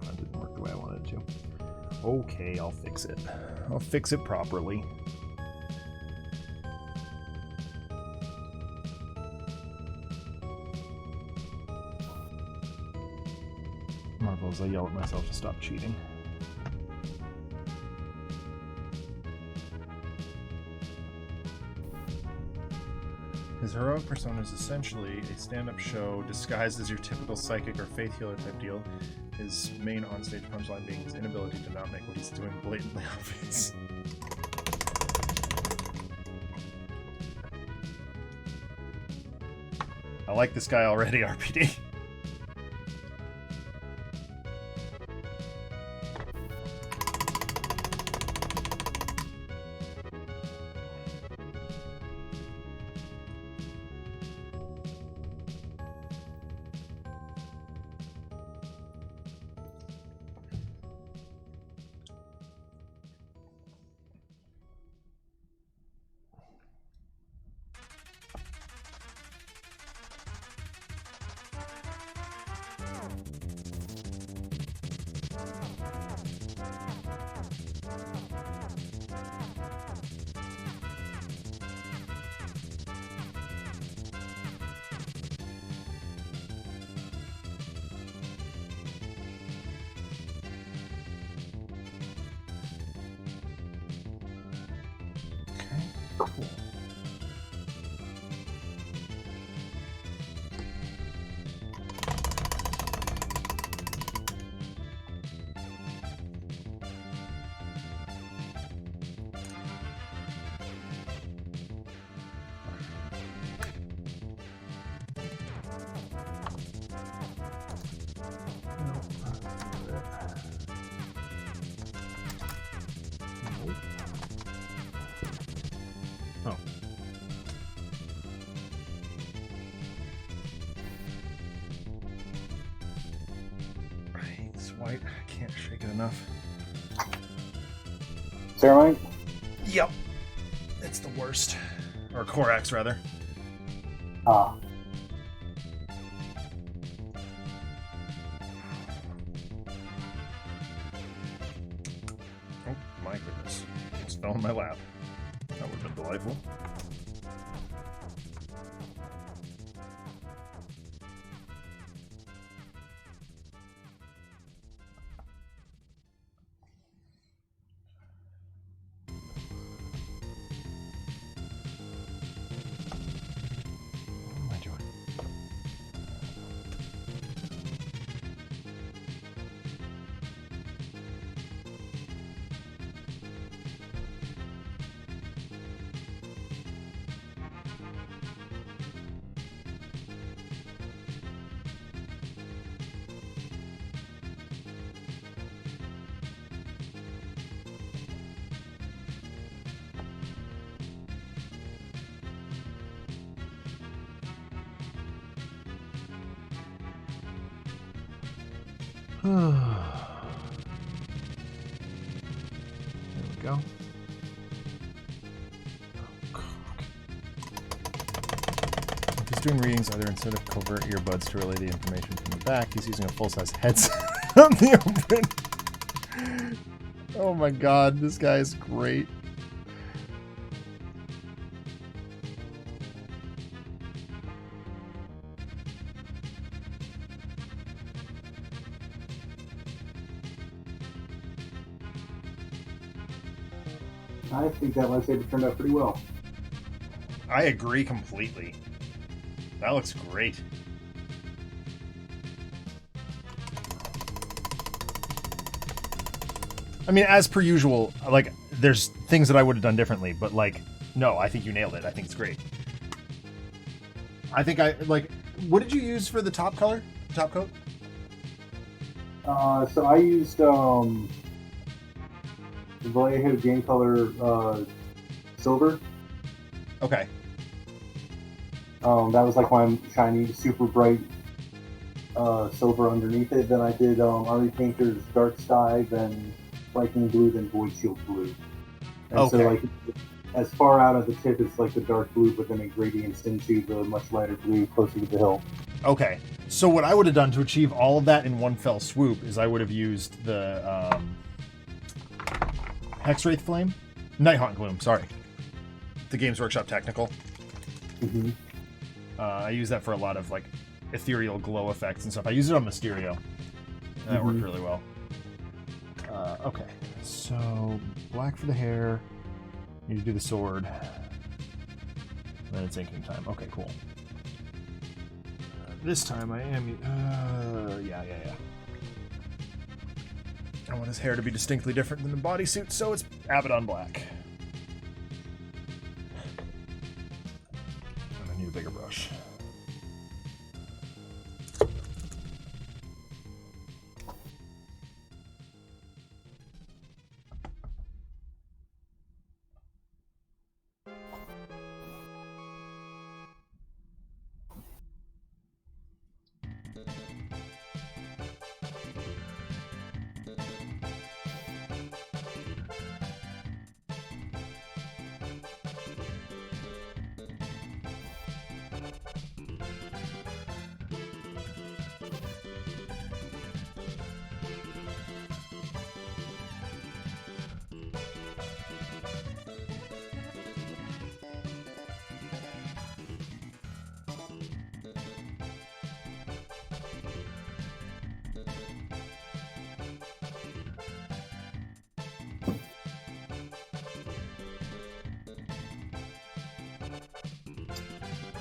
that didn't work the way I wanted it to. Okay, I'll fix it. I'll fix it properly. Marvel as I yell at myself to stop cheating. His heroic persona is essentially a stand-up show disguised as your typical psychic or faith healer type deal. His main onstage punchline being his inability to not make what he's doing blatantly obvious. I like this guy already, RPD. Cool. Oh. It's white. I can't shake it enough. Ceramite? Yep. It's the worst. Or Corax, rather. Ah. Oh, my goodness. It just fell in my lap. That would have been delightful. What am I doing? There we go. If he's doing readings either instead of covert earbuds to relay the information from the back, he's using a full-size headset on the open. Oh my god, this guy is great. I think that lightsaber turned out pretty well. I agree completely. That looks great. I mean, as per usual, like, there's things that I would have done differently, but, like, no, I think you nailed it. I think it's great. I think what did you use for the top color? Top coat? So I used, the Vallejo game color, silver. Okay. That was like my shiny, super bright, silver underneath it. Then I did, Army Painter's Dark Sky, then Lightning Blue, then Void Shield Blue. And Okay. so, like, as far out of the tip, it's like the dark blue, but then it gradients into the much lighter blue closer to the hill. Okay. So what I would have done to achieve all of that in one fell swoop is I would have used the Hexwraith Flame? Nighthaunt Gloom, sorry. The Games Workshop Technical. Mm-hmm. I use that for a lot of, like, ethereal glow effects and stuff. I use it on Mysterio. That worked really well. Okay. So, black for the hair. Need to do the sword. Then it's inking time. Okay, cool. This time I am... yeah. I want his hair to be distinctly different than the bodysuit, so it's Abaddon black. And I need a bigger brush.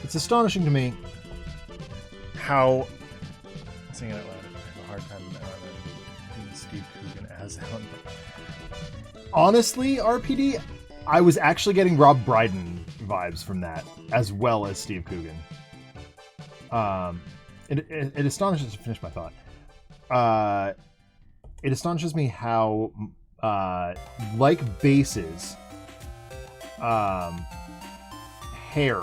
It's astonishing to me how... Saying it out loud, I have a hard time remembering Steve Coogan as Alan. Honestly, RPD, I was actually getting Rob Brydon vibes from that, as well as Steve Coogan. It astonishes... To finish my thought. It astonishes me how, like bases, hair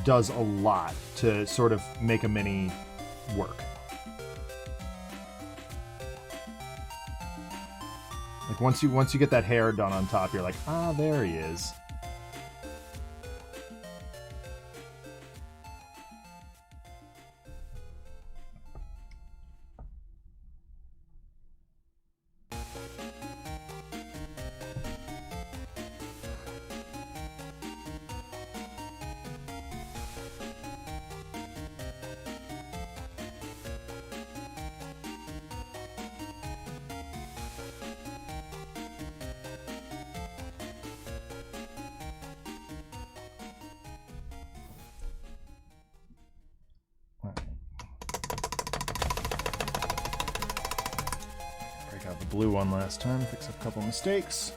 does a lot to sort of make a mini work. Like once you get that hair done on top, you're like, ah, there he is. Got the blue one last time, fix up a couple mistakes.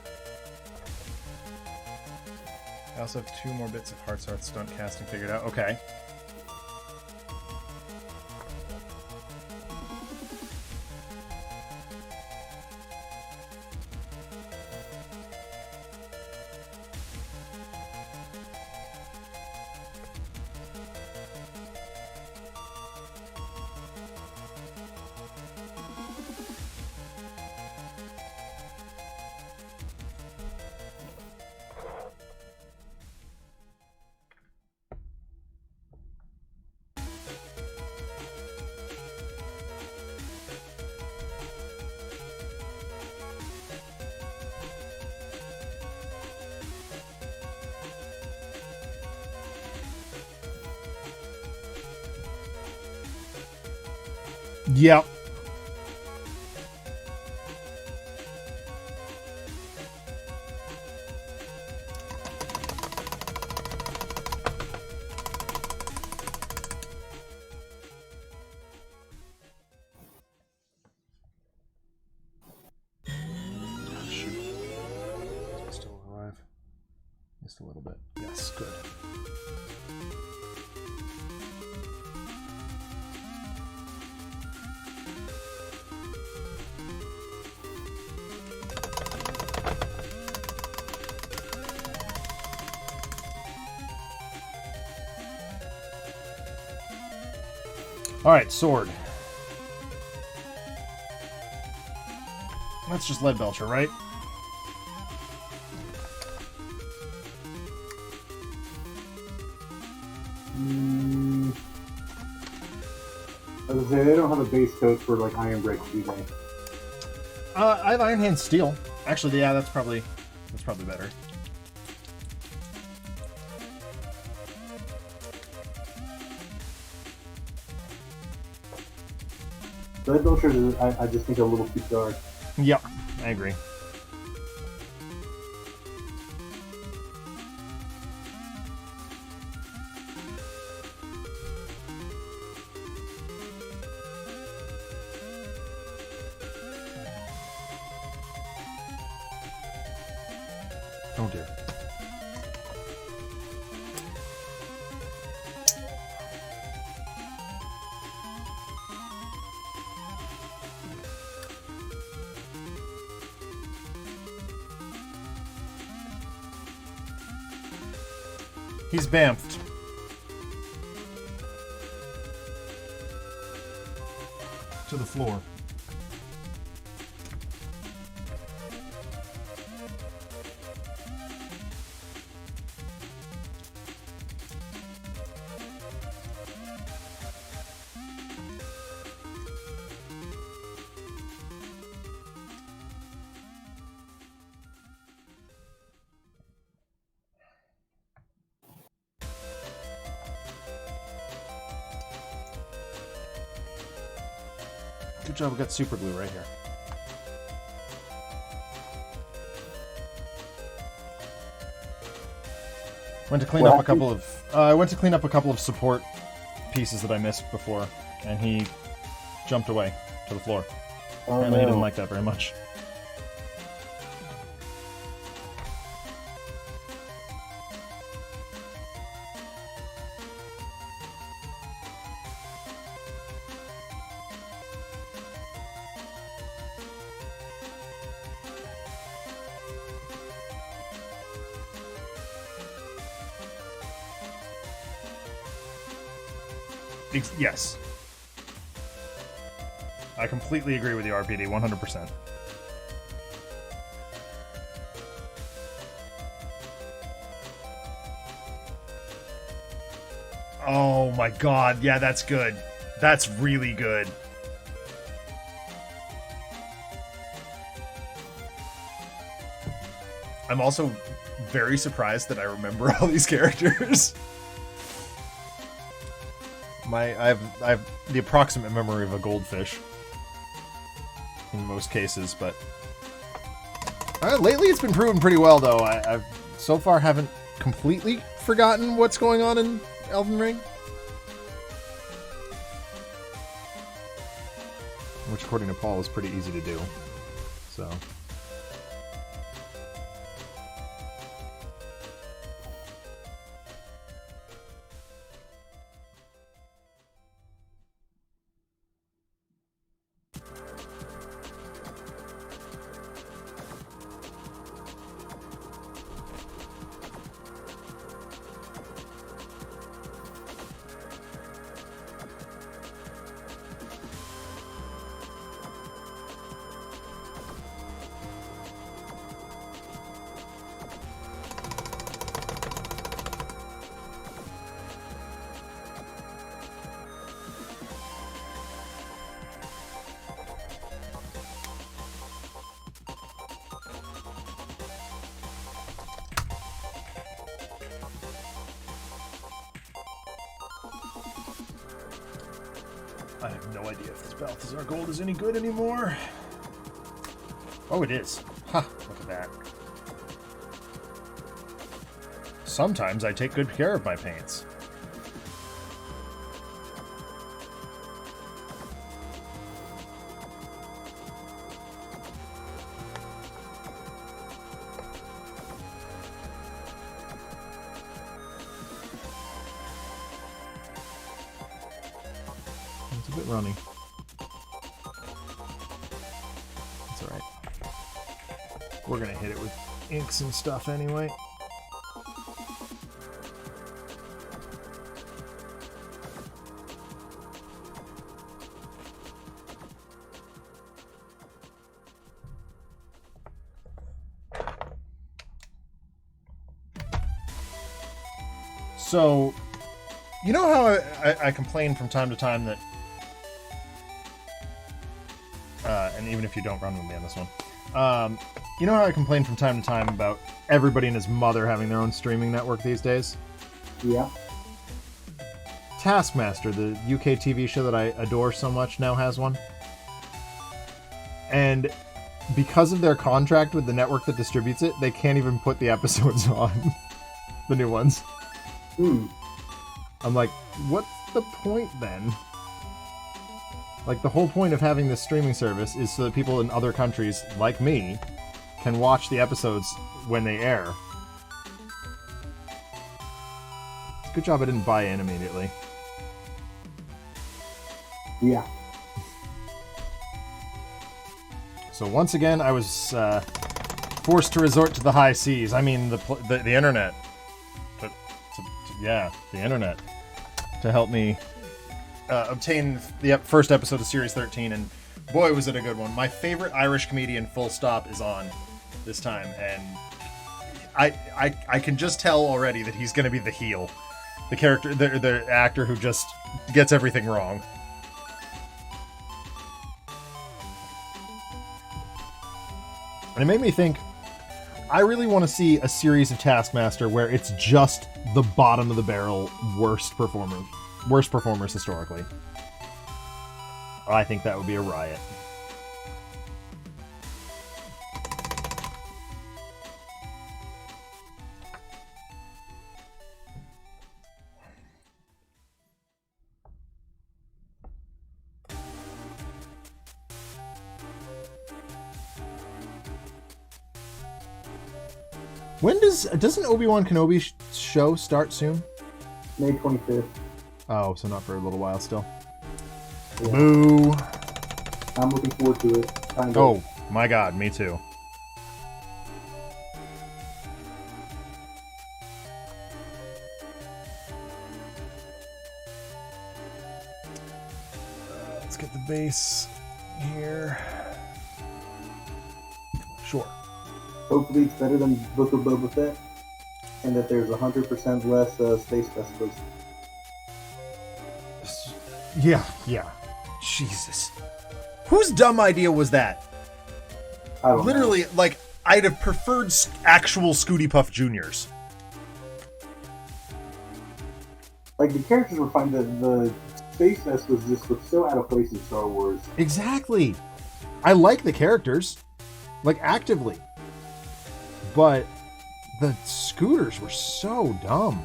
I also have 2 more bits of Heart's Hearth stunt casting figured out. Okay. Yep. Just a little bit. Yes, good. Alright, sword. That's just lead belcher, right? I was gonna say, they don't have a base coat for like iron bricks, do they? I have Iron Hand Steel. Actually, yeah, that's probably better. Lead belcher is, I just think, a little too dark. Yep, I agree. Oh dear. He's bamfed. To the floor. Good job, we got super glue right here. Went to clean up a couple of I went to clean up a couple of support pieces that I missed before, and he jumped away to the floor. Oh, Apparently he no. didn't like that very much. Yes. I completely agree with you, RPD, 100%. Oh my god, yeah, that's good. That's really good. I'm also very surprised that I remember all these characters. I have the approximate memory of a goldfish in most cases, but lately it's been proven pretty well. Though I've so far haven't completely forgotten what's going on in Elden Ring, which, according to Paul, is pretty easy to do. So. I have no idea if this Balthazar gold is any good anymore. Oh, it is. Ha! Look at that. Sometimes I take good care of my paints. It's a bit runny. That's alright. We're gonna hit it with inks and stuff anyway. So, you know how I complain from time to time that, and even if you don't run with me on this one, you know how I complain from time to time about everybody and his mother having their own streaming network these days? Yeah. Taskmaster, the UK TV show that I adore so much, now has one. And because of their contract with the network that distributes it, they can't even put the episodes on. The new ones. I'm like, what's the point then? Like, the whole point of having this streaming service is so that people in other countries, like me, can watch the episodes when they air. Good job I didn't buy in immediately. Yeah. So once again, I was forced to resort to the high seas. I mean, the internet. Yeah, the internet. To help me obtain the first episode of Series 13, and boy, was it a good one. My favorite Irish comedian, full stop, is on this time, and I can just tell already that he's going to be the heel. The character, the actor who just gets everything wrong. And it made me think, I really want to see a series of Taskmaster where it's just the bottom of the barrel worst performers historically. I think that would be a riot. When doesn't Obi-Wan Kenobi show start soon? May 25th. Oh, so not for a little while still. Yeah. Boo! I'm looking forward to it. Oh my god, me too. Let's get the base here. Sure. Hopefully it's better than Book of Boba Fett, and that there's 100% less space festivals. Yeah. Jesus. Whose dumb idea was that? I don't Literally, know. like, I'd have preferred actual Scooty Puff Juniors. Like, the characters were fine, the space festivals just look so out of place in Star Wars. Exactly. I like the characters, like, actively. But the scooters were so dumb.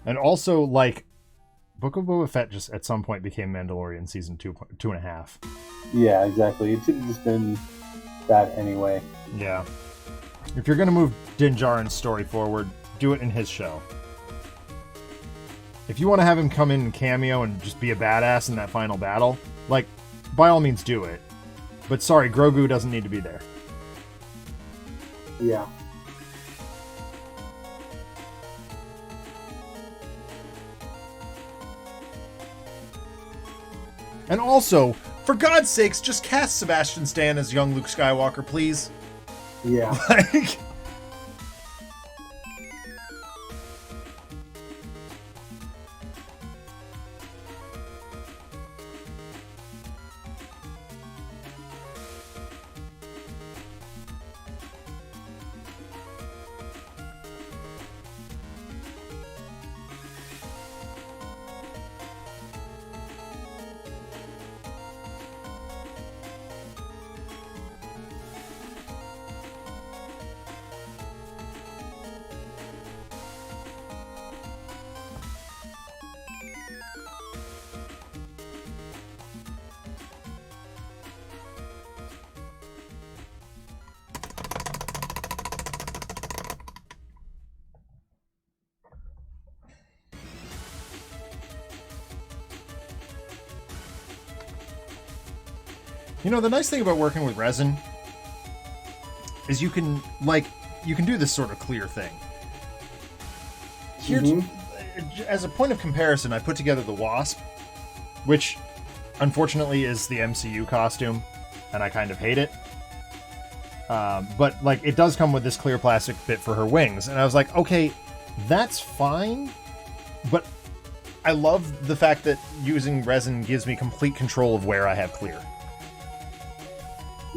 And also, like, Book of Boba Fett just at some point became Mandalorian season 2.5. Yeah, exactly. It should have just been that anyway. Yeah. If you're going to move Din Djarin's story forward, do it in his show. If you want to have him come in and cameo and just be a badass in that final battle, like, by all means do it. But sorry, Grogu doesn't need to be there. Yeah. And also, for God's sakes, just cast Sebastian Stan as young Luke Skywalker, please. Yeah. Like... You know, the nice thing about working with resin is you can do this sort of clear thing. Here, as a point of comparison, I put together the Wasp, which unfortunately is the MCU costume, and I kind of hate it. But like, it does come with this clear plastic bit for her wings, and I was like, okay, that's fine, but I love the fact that using resin gives me complete control of where I have clear.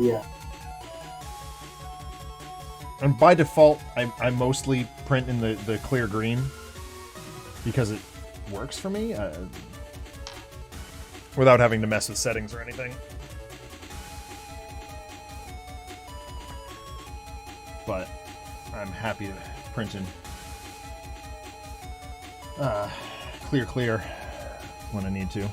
Yeah. And by default, I mostly print in the clear green because it works for me without having to mess with settings or anything. But I'm happy to print in clear when I need to.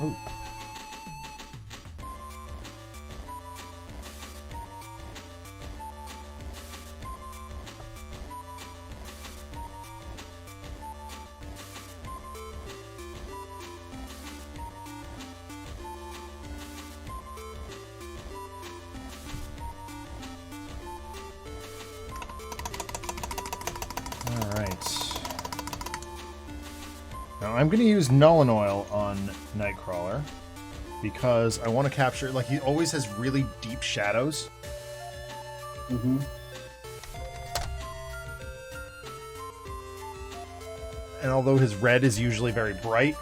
Ooh. All right. Now I'm going to use Null Oil on Nightcrawler because I want to capture, like, he always has really deep shadows. Mm-hmm. And although his red is usually very bright,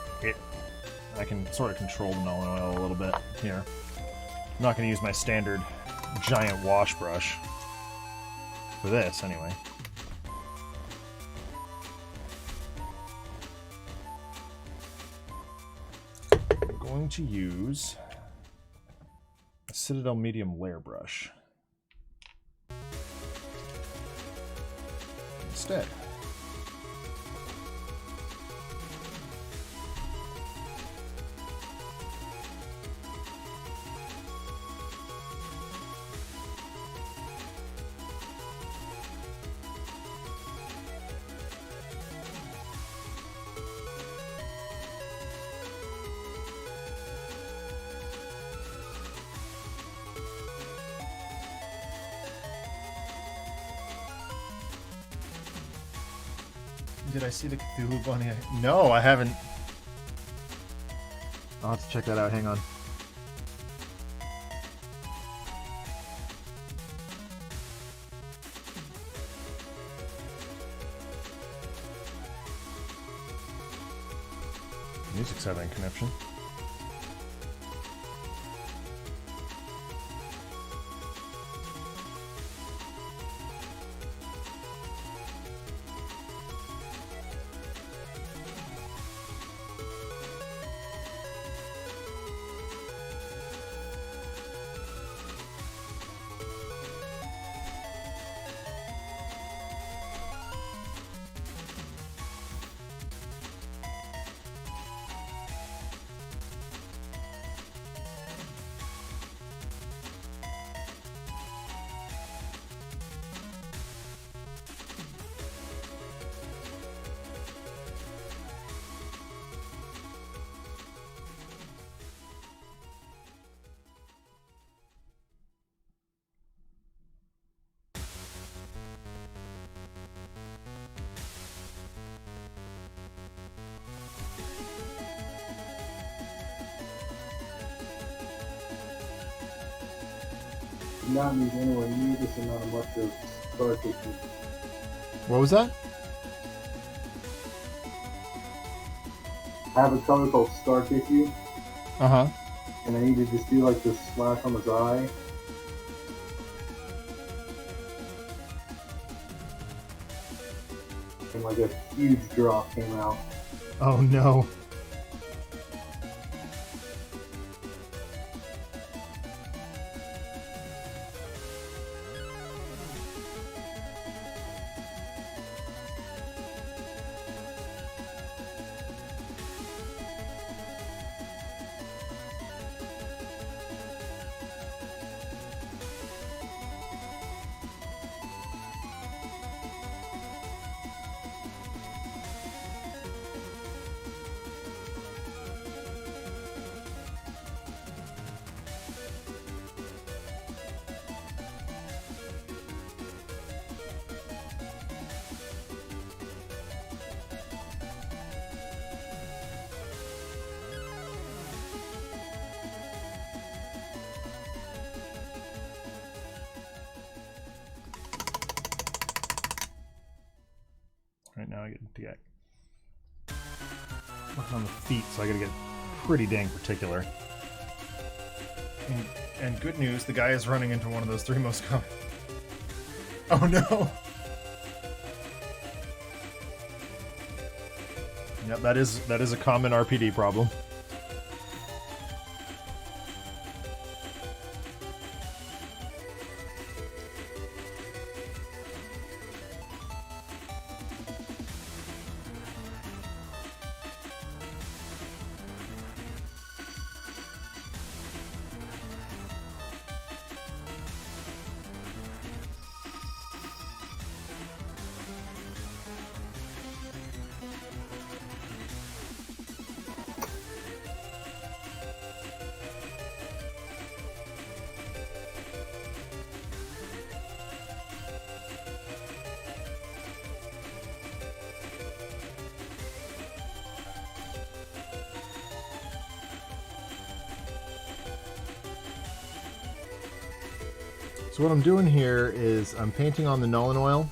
I can sort of control the Null Oil a little bit here. I'm not going to use my standard giant wash brush for this, anyway. I'm going to use a Citadel medium layer brush instead. did I see the Cthulhu Bunny? No, I haven't. I'll have to check that out. Hang on. Music's having a connection. Not need anywhere near this amount of much of scar tissue. What was that? I have a color called scar tissue, Uh-huh. and I need to just do like this slash on his eye. And like a huge drop came out. Oh no. Right now I get to get working on the feet, so I gotta get pretty dang particular. And good news, the guy is running into one of those three most common. Oh no! Yep, that is a common RPD problem. So what I'm doing here is I'm painting on the Nuln Oil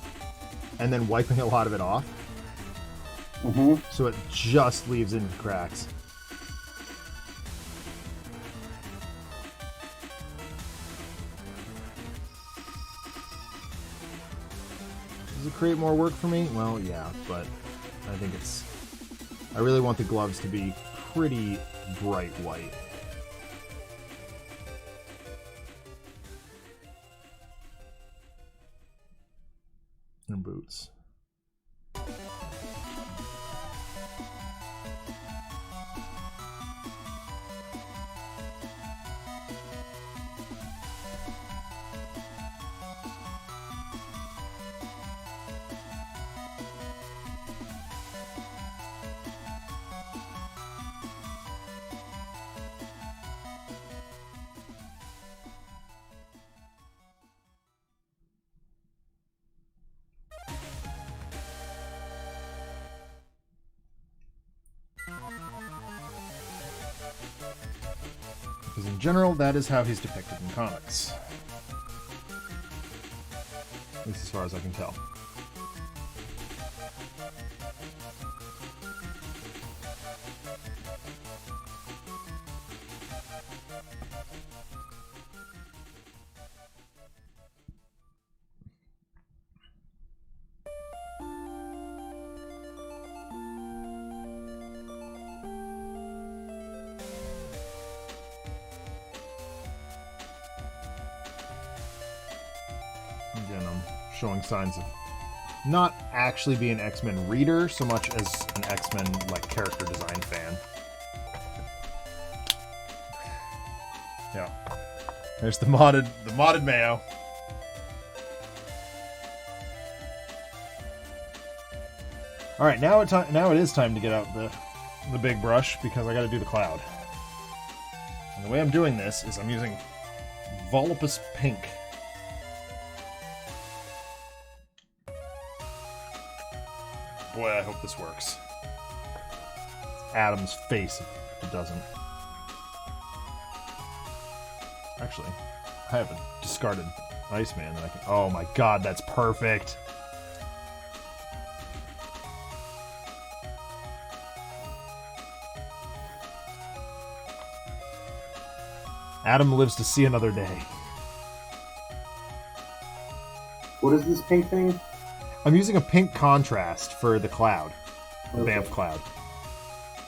and then wiping a lot of it off. Mm-hmm. So it just leaves in cracks. Does it create more work for me? Well, yeah, but I think I really want the gloves to be pretty bright white. And boots. Because in general, that is how he's depicted in comics. At least as far as I can tell. Again, I'm showing signs of not actually being an X-Men reader so much as an X-Men like character design fan. Yeah. There's the modded mayo. All right, now it is time to get out the big brush because I got to do the cloud. And the way I'm doing this is I'm using Volupus Pink. Boy, I hope this works. It's Adam's face if it doesn't. Actually, I have a discarded Iceman that I can... Oh my god, that's perfect! Adam lives to see another day. What is this pink thing? I'm using a pink contrast for the cloud, the Okay. Banff cloud.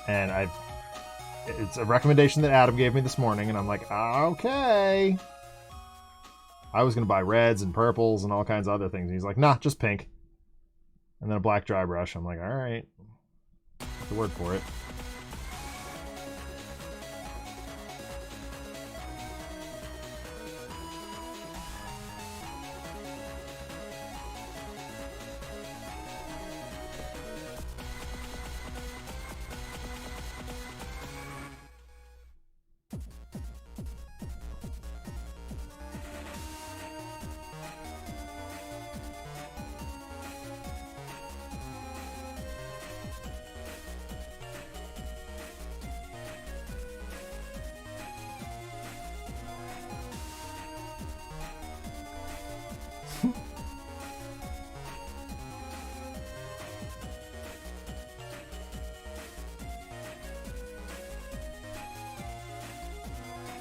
And it's a recommendation that Adam gave me this morning, and I'm like, okay. I was going to buy reds and purples and all kinds of other things. And he's like, nah, just pink. And then a black dry brush. I'm like, all right. That's the word for it.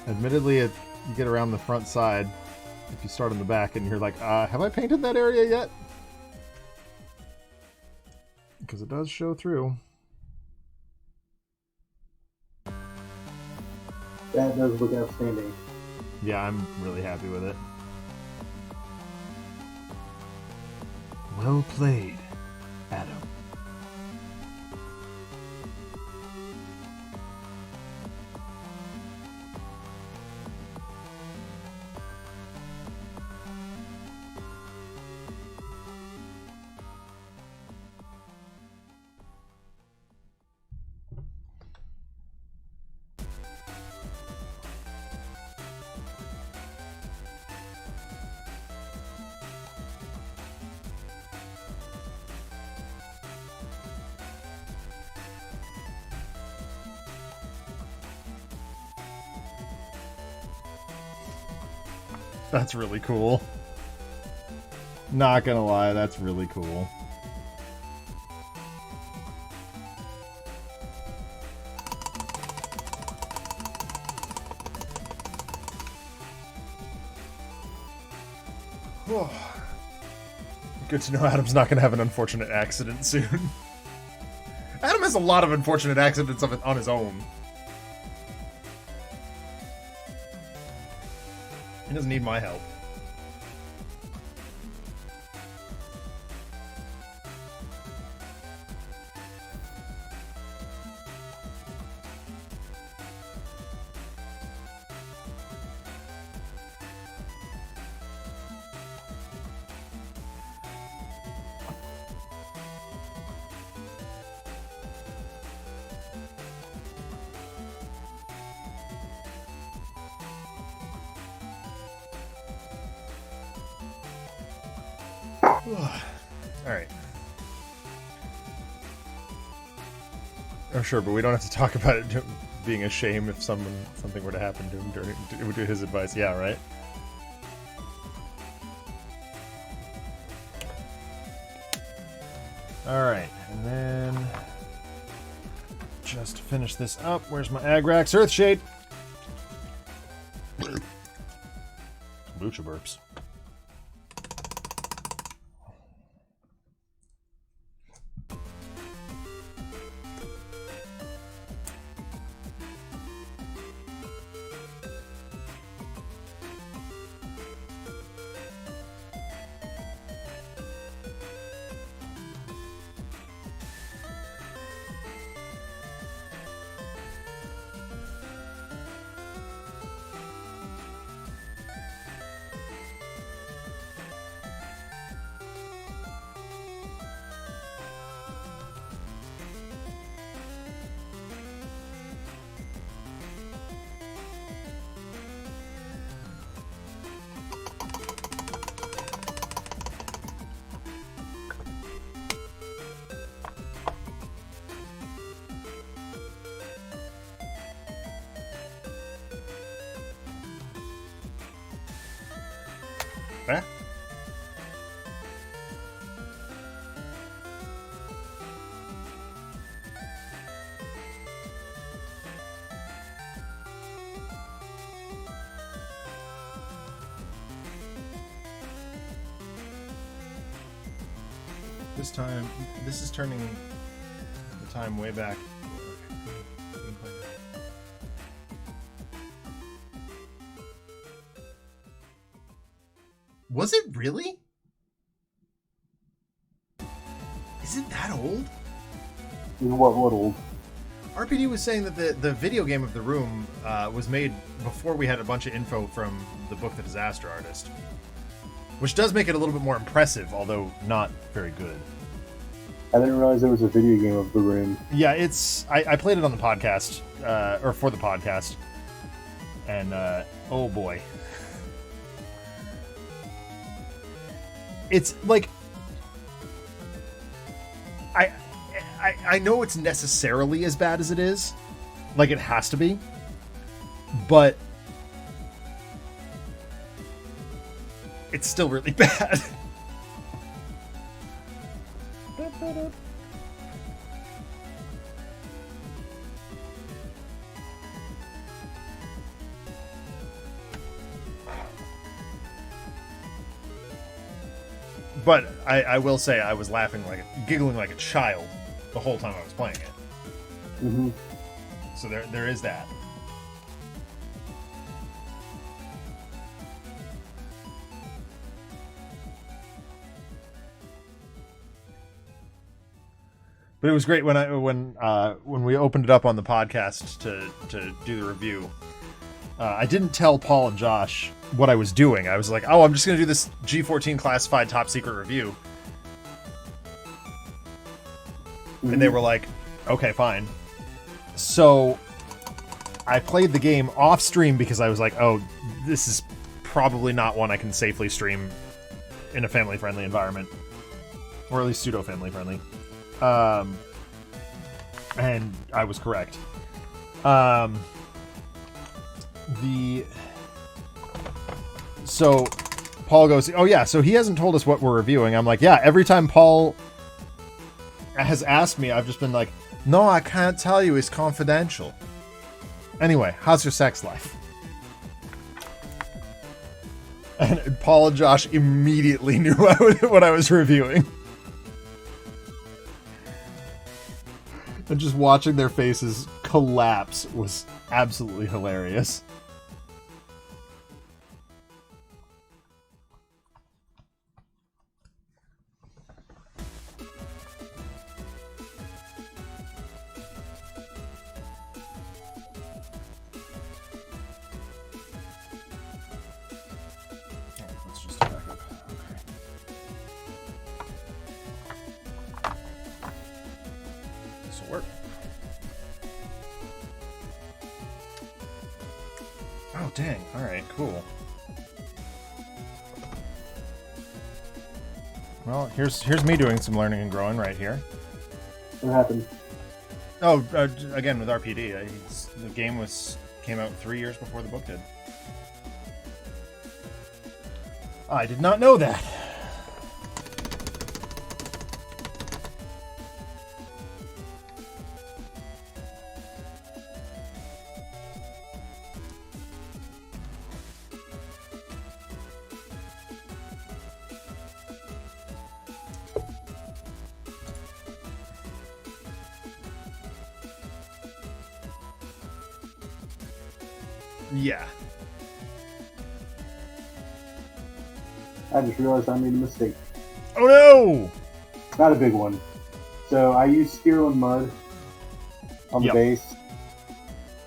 Admittedly, you get around the front side if you start on the back and you're like, have I painted that area yet? Because it does show through. That does look outstanding. Yeah, I'm really happy with it. Well played, Adam. That's really cool. Not gonna lie, that's really cool. Good to know Adam's not gonna have an unfortunate accident soon. Adam has a lot of unfortunate accidents on his own. He doesn't need my help. Alright. Oh, sure, but we don't have to talk about it being a shame if something were to happen to him during to his advice. Yeah, right. All right, and then just to finish this up, where's my Agrax Earthshade? Kombucha burps. Eh? This time, this is turning the time way back. Was it really? Is it that old? What old? RPD was saying that the video game of The Room was made before we had a bunch of info from the book The Disaster Artist. Which does make it a little bit more impressive, although not very good. I didn't realize there was a video game of The Room. Yeah, it's... I played it on the podcast, or for the podcast. And, oh boy. It's like... I know it's necessarily as bad as it is. Like, it has to be. But... it's still really bad. But I will say I was giggling like a child the whole time I was playing it. Mm-hmm. So there is that. But it was great when we opened it up on the podcast to do the review. I didn't tell Paul and Josh what I was doing. I was like, oh, I'm just going to do this G14 classified top secret review. Mm-hmm. And they were like, okay, fine. So I played the game off stream because I was like, oh, this is probably not one I can safely stream in a family-friendly environment. Or at least pseudo-family-friendly. And I was correct. So Paul goes, oh yeah, so he hasn't told us what we're reviewing. I'm like, yeah, every time Paul has asked me, I've just been like, no, I can't tell you, it's confidential. Anyway, how's your sex life? And Paul and Josh immediately knew what I was reviewing. And just watching their faces collapse was absolutely hilarious. Let's just back up. Okay. This will work. Oh, dang. Alright, cool. Well, here's me doing some learning and growing right here. What happened? Oh, again with RPD, the game came out 3 years before the book did. I did not know that. Yeah. I just realized I made a mistake. Oh no! Not a big one. So I used Steel and Mud on the base.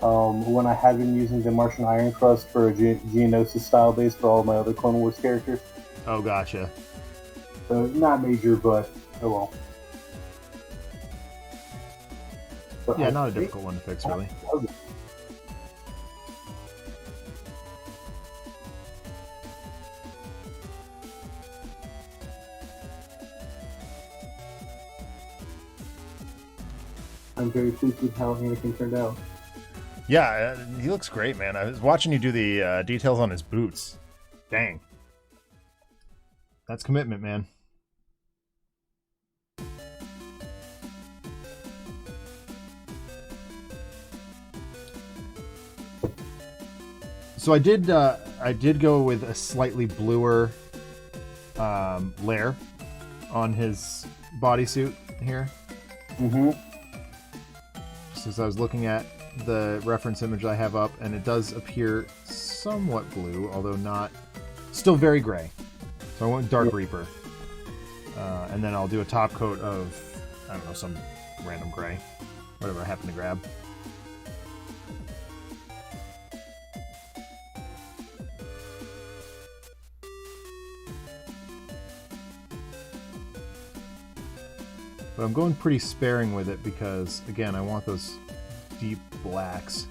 When I had been using the Martian Iron Crust for a Geonosis style base for all of my other Clone Wars characters. Oh, gotcha. So not major, but oh well. But yeah, not a difficult one to fix, really. I'm very pleased with how Anakin turned out. Yeah, he looks great, man. I was watching you do the details on his boots. Dang. That's commitment, man. So I did go with a slightly bluer layer on his bodysuit here. Mm-hmm. Just as I was looking at the reference image I have up, and it does appear somewhat blue, although not, still very gray. So I went with Dark Reaper. And then I'll do a top coat of, I don't know, some random gray. Whatever I happen to grab. But I'm going pretty sparing with it because, again, I want those deep blacks.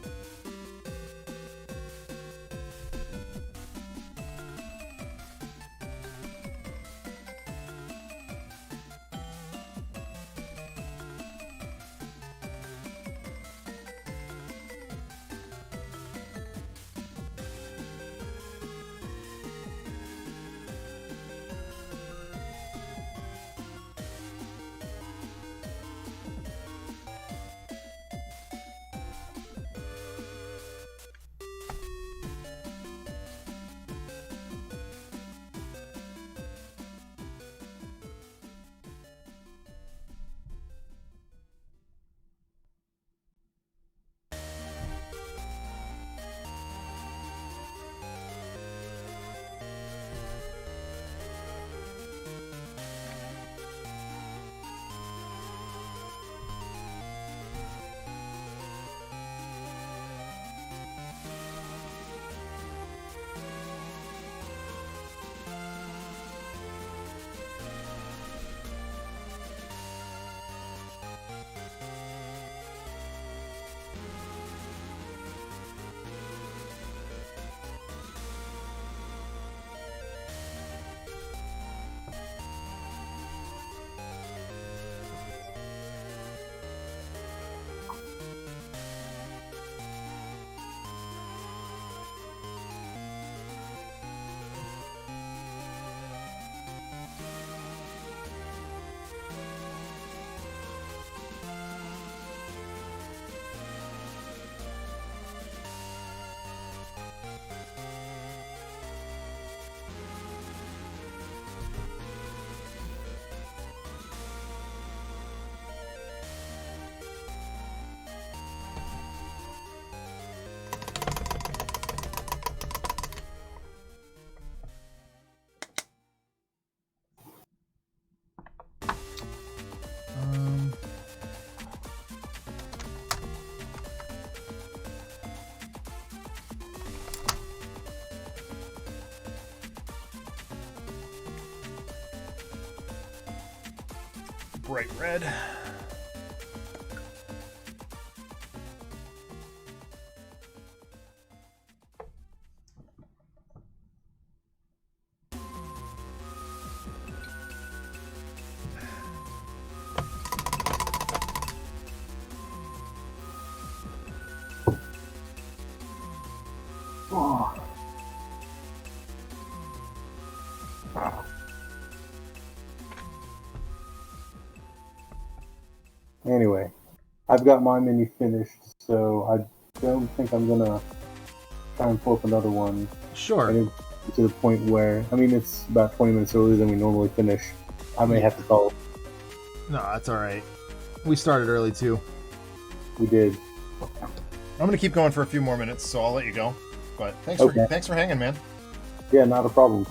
Bright red. Anyway, I've got my mini finished, so I don't think I'm gonna try and pull up another one. Sure. And it's to the point where, I mean, it's about 20 minutes earlier than we normally finish. I may have to call. No, that's all right. We started early too. We did. I'm gonna keep going for a few more minutes, so I'll let you go. But thanks for hanging, man. Yeah, not a problem.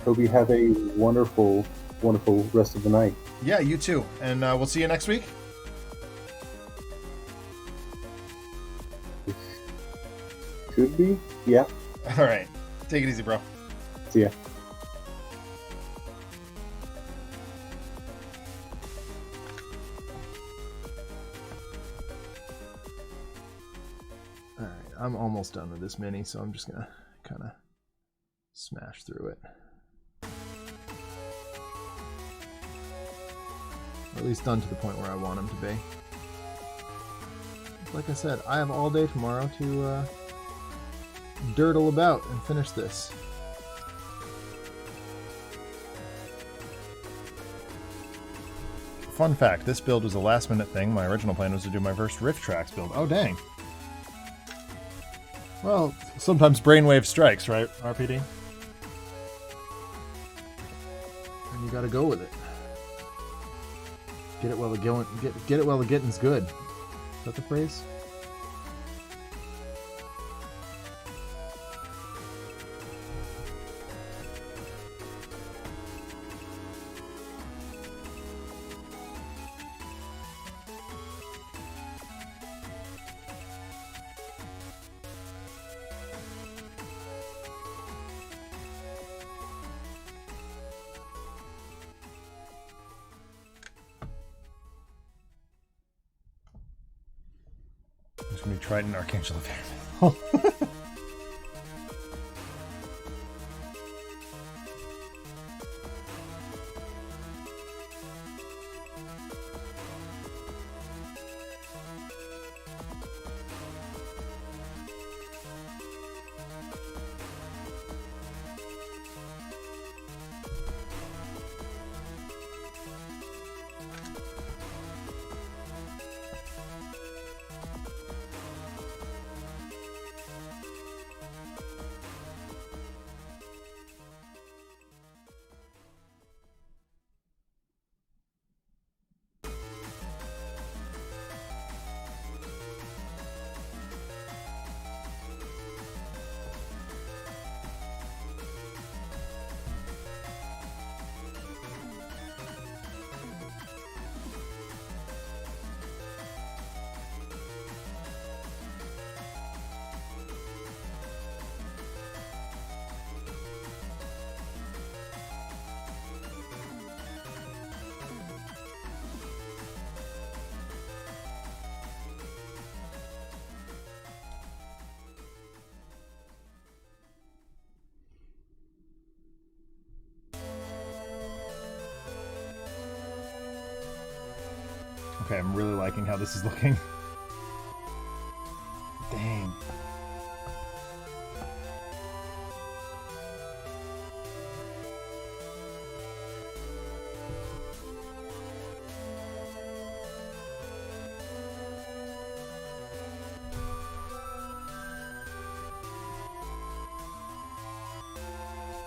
Hope you have a wonderful, wonderful rest of the night. Yeah, you too. And we'll see you next week. Should be? Yeah. All right. Take it easy, bro. See ya. All right. I'm almost done with this mini, so I'm just going to kind of smash through it. Or at least done to the point where I want them to be. Like I said, I have all day tomorrow to dirtle about and finish this. Fun fact, this build was a last minute thing. My original plan was to do my first Rift Tracks build. Oh, dang. Well, sometimes brainwave strikes, right, RPD? And you gotta go with it. Get it while the getting's good. Is that the phrase? There's gonna be Trident Archangel available. Okay, I'm really liking how this is looking. Dang.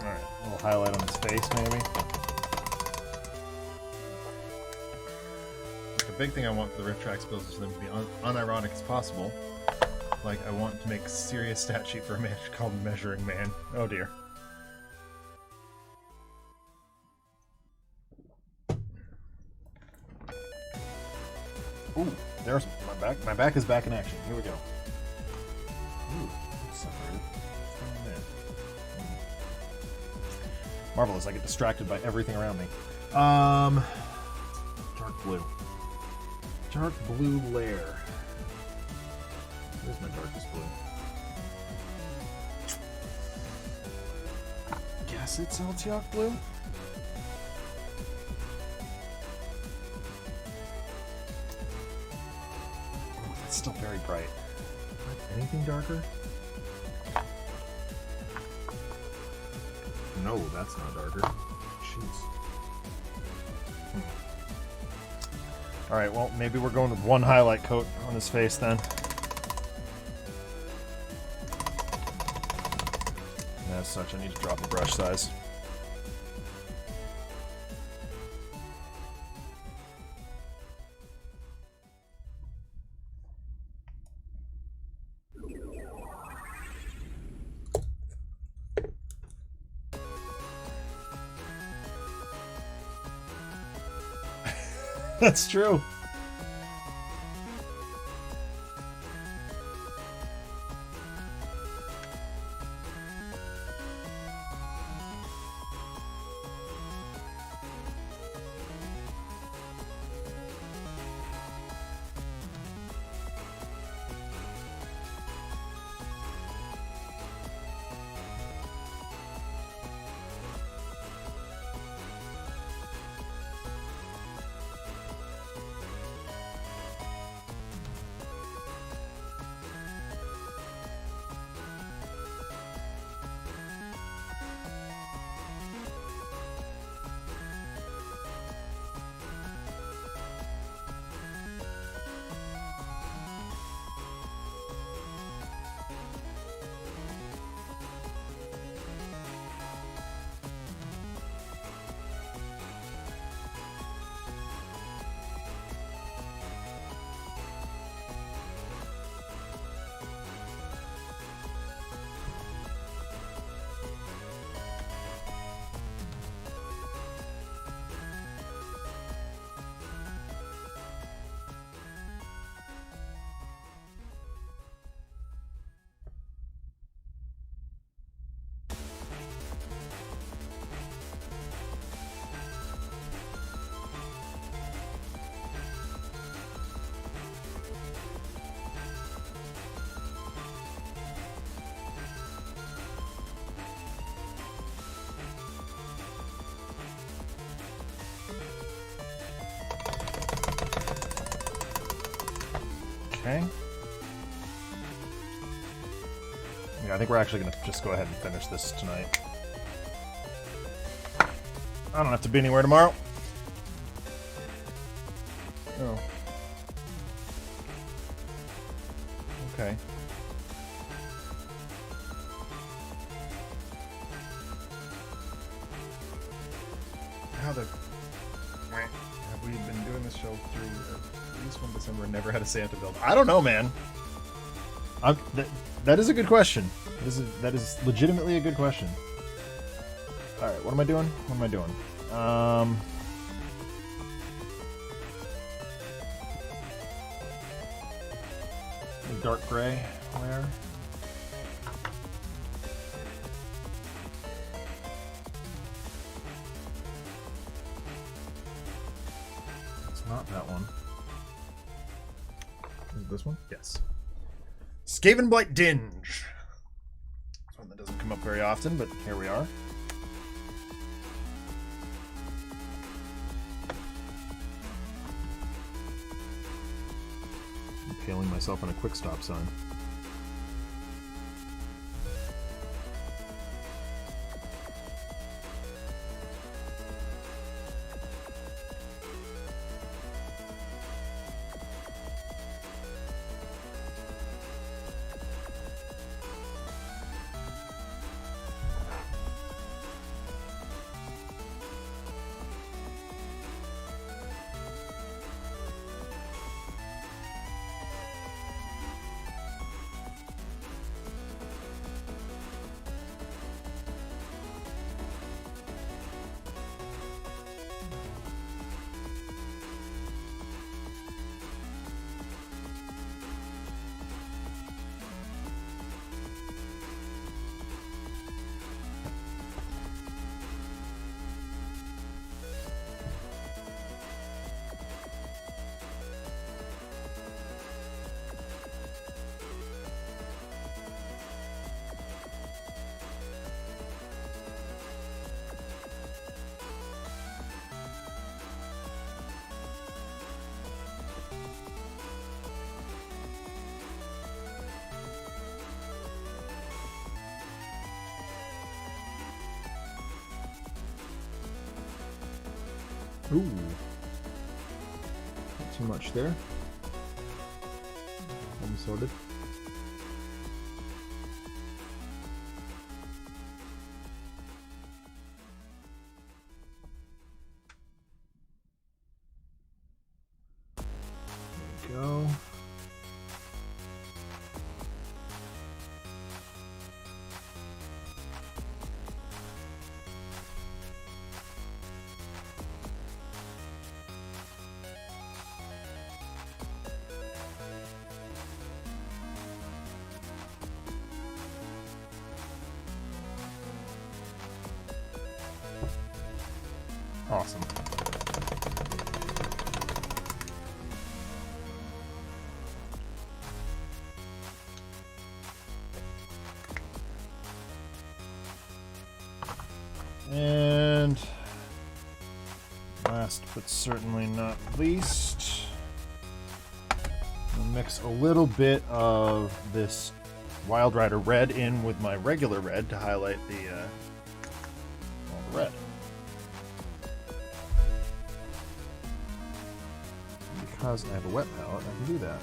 Alright, a little highlight on his face, maybe. The big thing I want for the Rift Tracks builds is for them to be unironic as possible. Like, I want to make a serious stat sheet for a man called Measuring Man. Oh dear. Ooh, there's my back. My back is back in action. Here we go. Ooh, separated from there. Marvelous. I get distracted by everything around me. Dark blue. Dark blue lair. Where's my darkest blue? Guess it's Eltiok blue? Oh, that's still very bright. Anything darker? No, that's not darker. Jeez. Alright, well, maybe we're going with one highlight coat on his face then. And as such, I need to drop the brush size. That's true. Okay. Yeah, I think we're actually going to just go ahead and finish this tonight. I don't have to be anywhere tomorrow. Oh. Okay. How the... Have we been doing this show through at least 1 December and never had a Santa build? I don't know, man. That is a good question. That is legitimately a good question. Alright, what am I doing? What am I doing? Dark gray. Where? It's not that one. Is it this one? Yes. Skavenblight Dinge. That's one that doesn't come up very often, but here we are. Impaling myself on a quick stop sign. Ooh. too much there. Unsorted. There we go. Awesome. And last but certainly not least, I'll mix a little bit of this Wild Rider red in with my regular red to highlight the red. Because I have a wet palette, I can do that.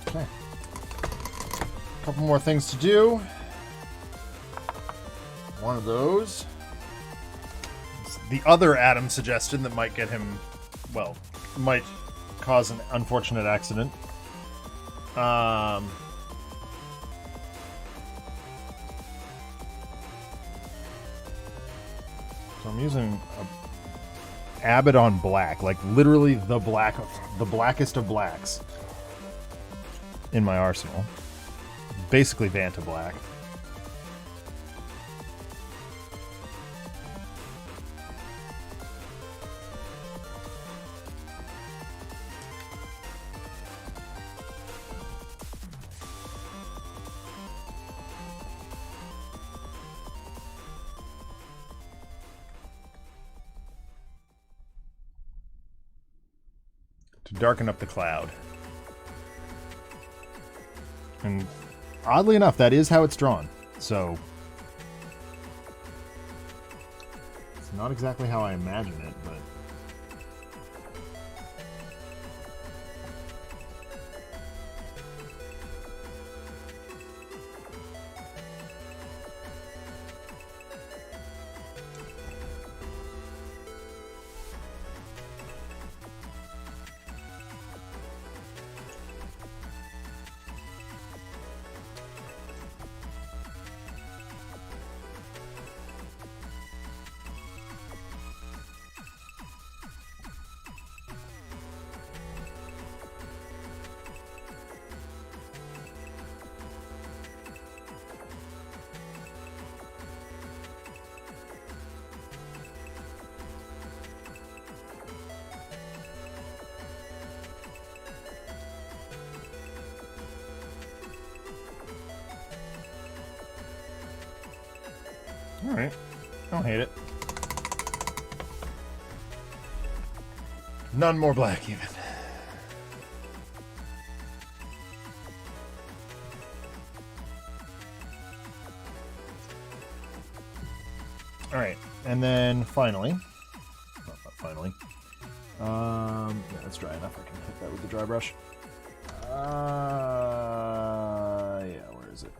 Okay. A couple more things to do. One of those is the other Adam suggestion that might get him, well, might cause an unfortunate accident. So I'm using Abaddon Black, like literally the blackest of blacks in my arsenal. Basically Vanta Black. To darken up the cloud. And oddly enough, that is how it's drawn. So it's not exactly how I imagine it, but Alright. I don't hate it. None more black, even. Alright, and then finally... Not finally. Yeah, that's dry enough. I can hit that with the dry brush. Yeah, where is it?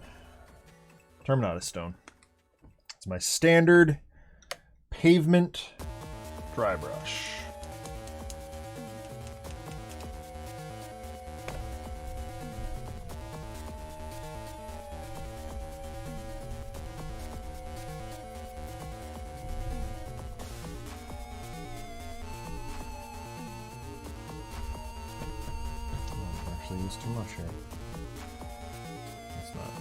Terminatus stone. It's my standard pavement dry brush. Actually, use too much here. That's not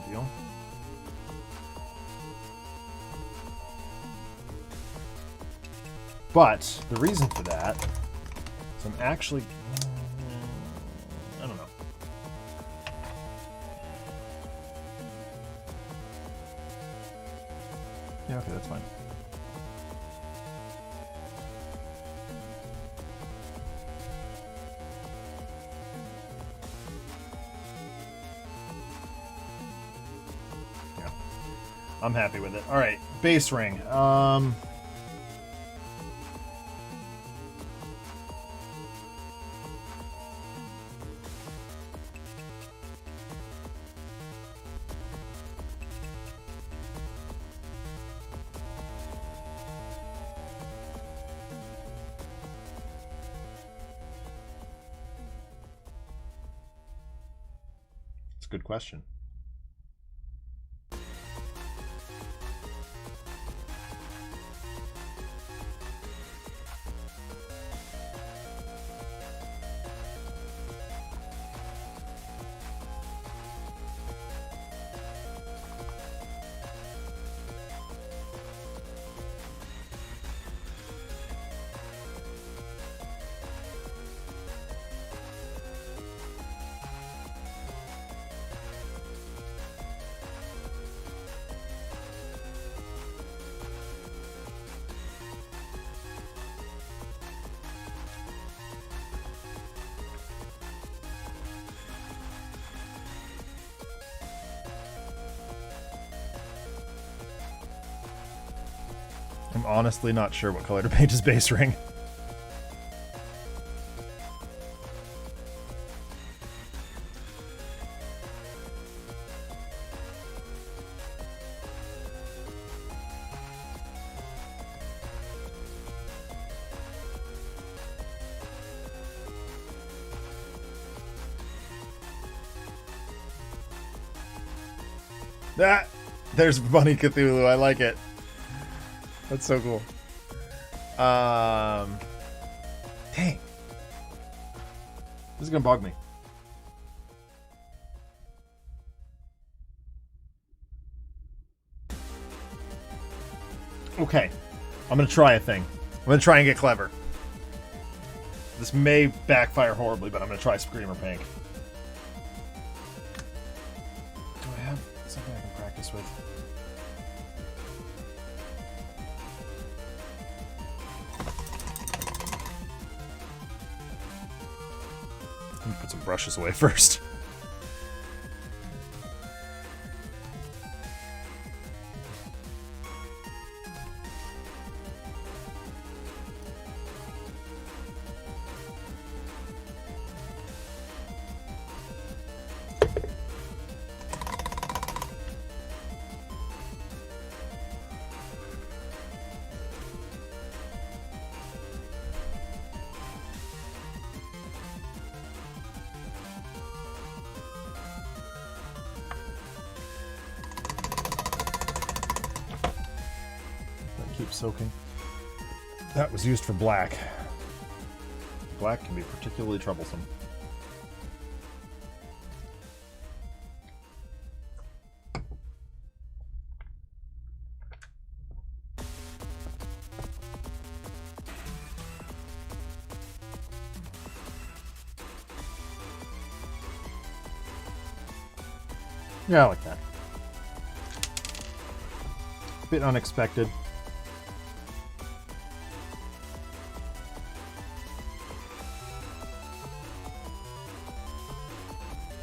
ideal. But the reason for that is I'm actually, I don't know. Yeah, okay, that's fine. Yeah, I'm happy with it. All right, base ring. Good question. I'm honestly not sure what color to paint his base ring. Ah, there's Bunny Cthulhu. I like it. That's so cool. Dang. This is gonna bug me. Okay. I'm gonna try a thing. I'm gonna try and get clever. This may backfire horribly, but I'm gonna try Screamer Pink. Do I have something I can practice with? Let me put some brushes away first. Keep soaking. That was used for black. Black can be particularly troublesome. Yeah, I like that. bit unexpected.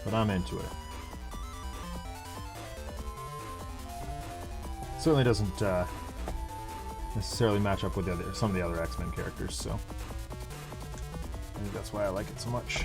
But I'm into it. Certainly doesn't necessarily match up with some of the other X-Men characters, so I think that's why I like it so much.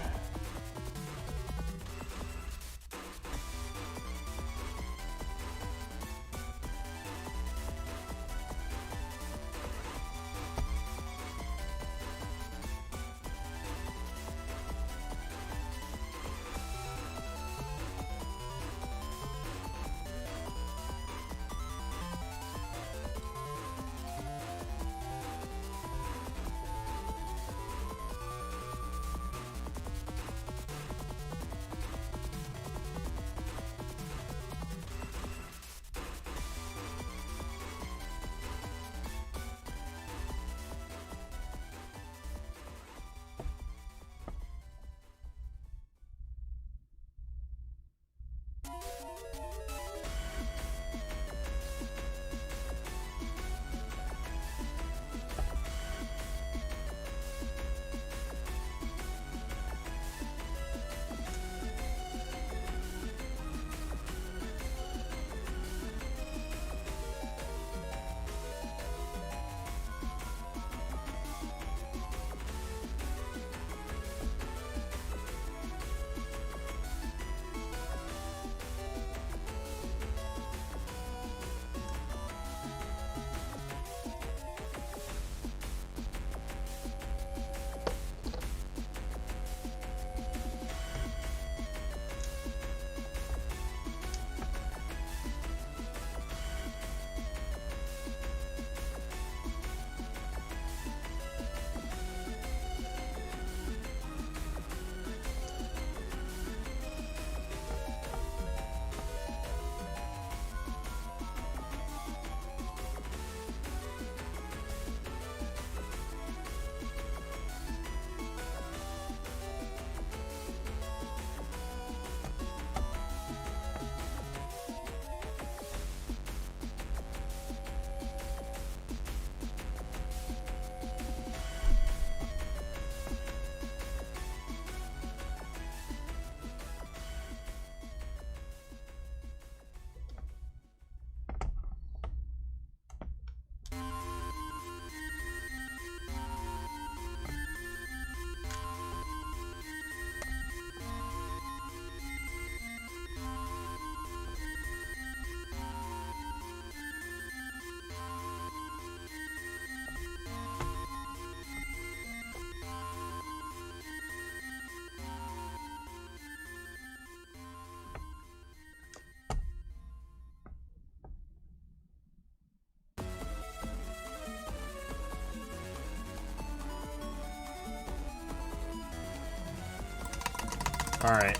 Alright.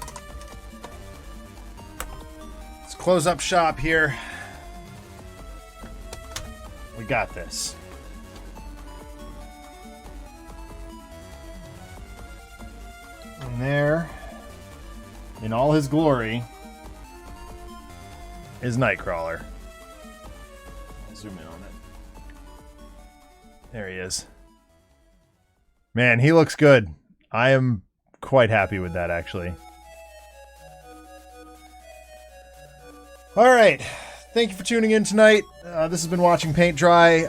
Let's close up shop here. We got this. And there, in all his glory, is Nightcrawler. I'll zoom in on it. There he is. Man, he looks good. I am quite happy with that, actually. Alright. Thank you for tuning in tonight. This has been Watching Paint Dry.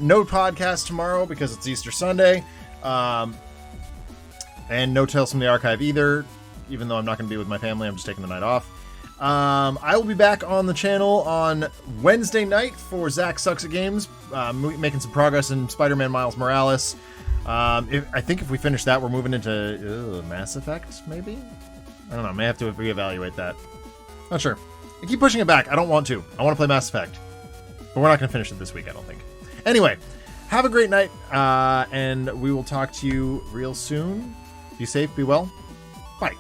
No podcast tomorrow because it's Easter Sunday. And no Tales from the Archive either, even though I'm not going to be with my family. I'm just taking the night off. I will be back on the channel on Wednesday night for Zach Sucks at Games, making some progress in Spider-Man Miles Morales. I think if we finish that, we're moving into Mass Effect, maybe? I don't know. I may have to reevaluate that. Not sure. I keep pushing it back. I don't want to. I want to play Mass Effect. But we're not going to finish it this week, I don't think. Anyway, have a great night, and we will talk to you real soon. Be safe, be well. Bye.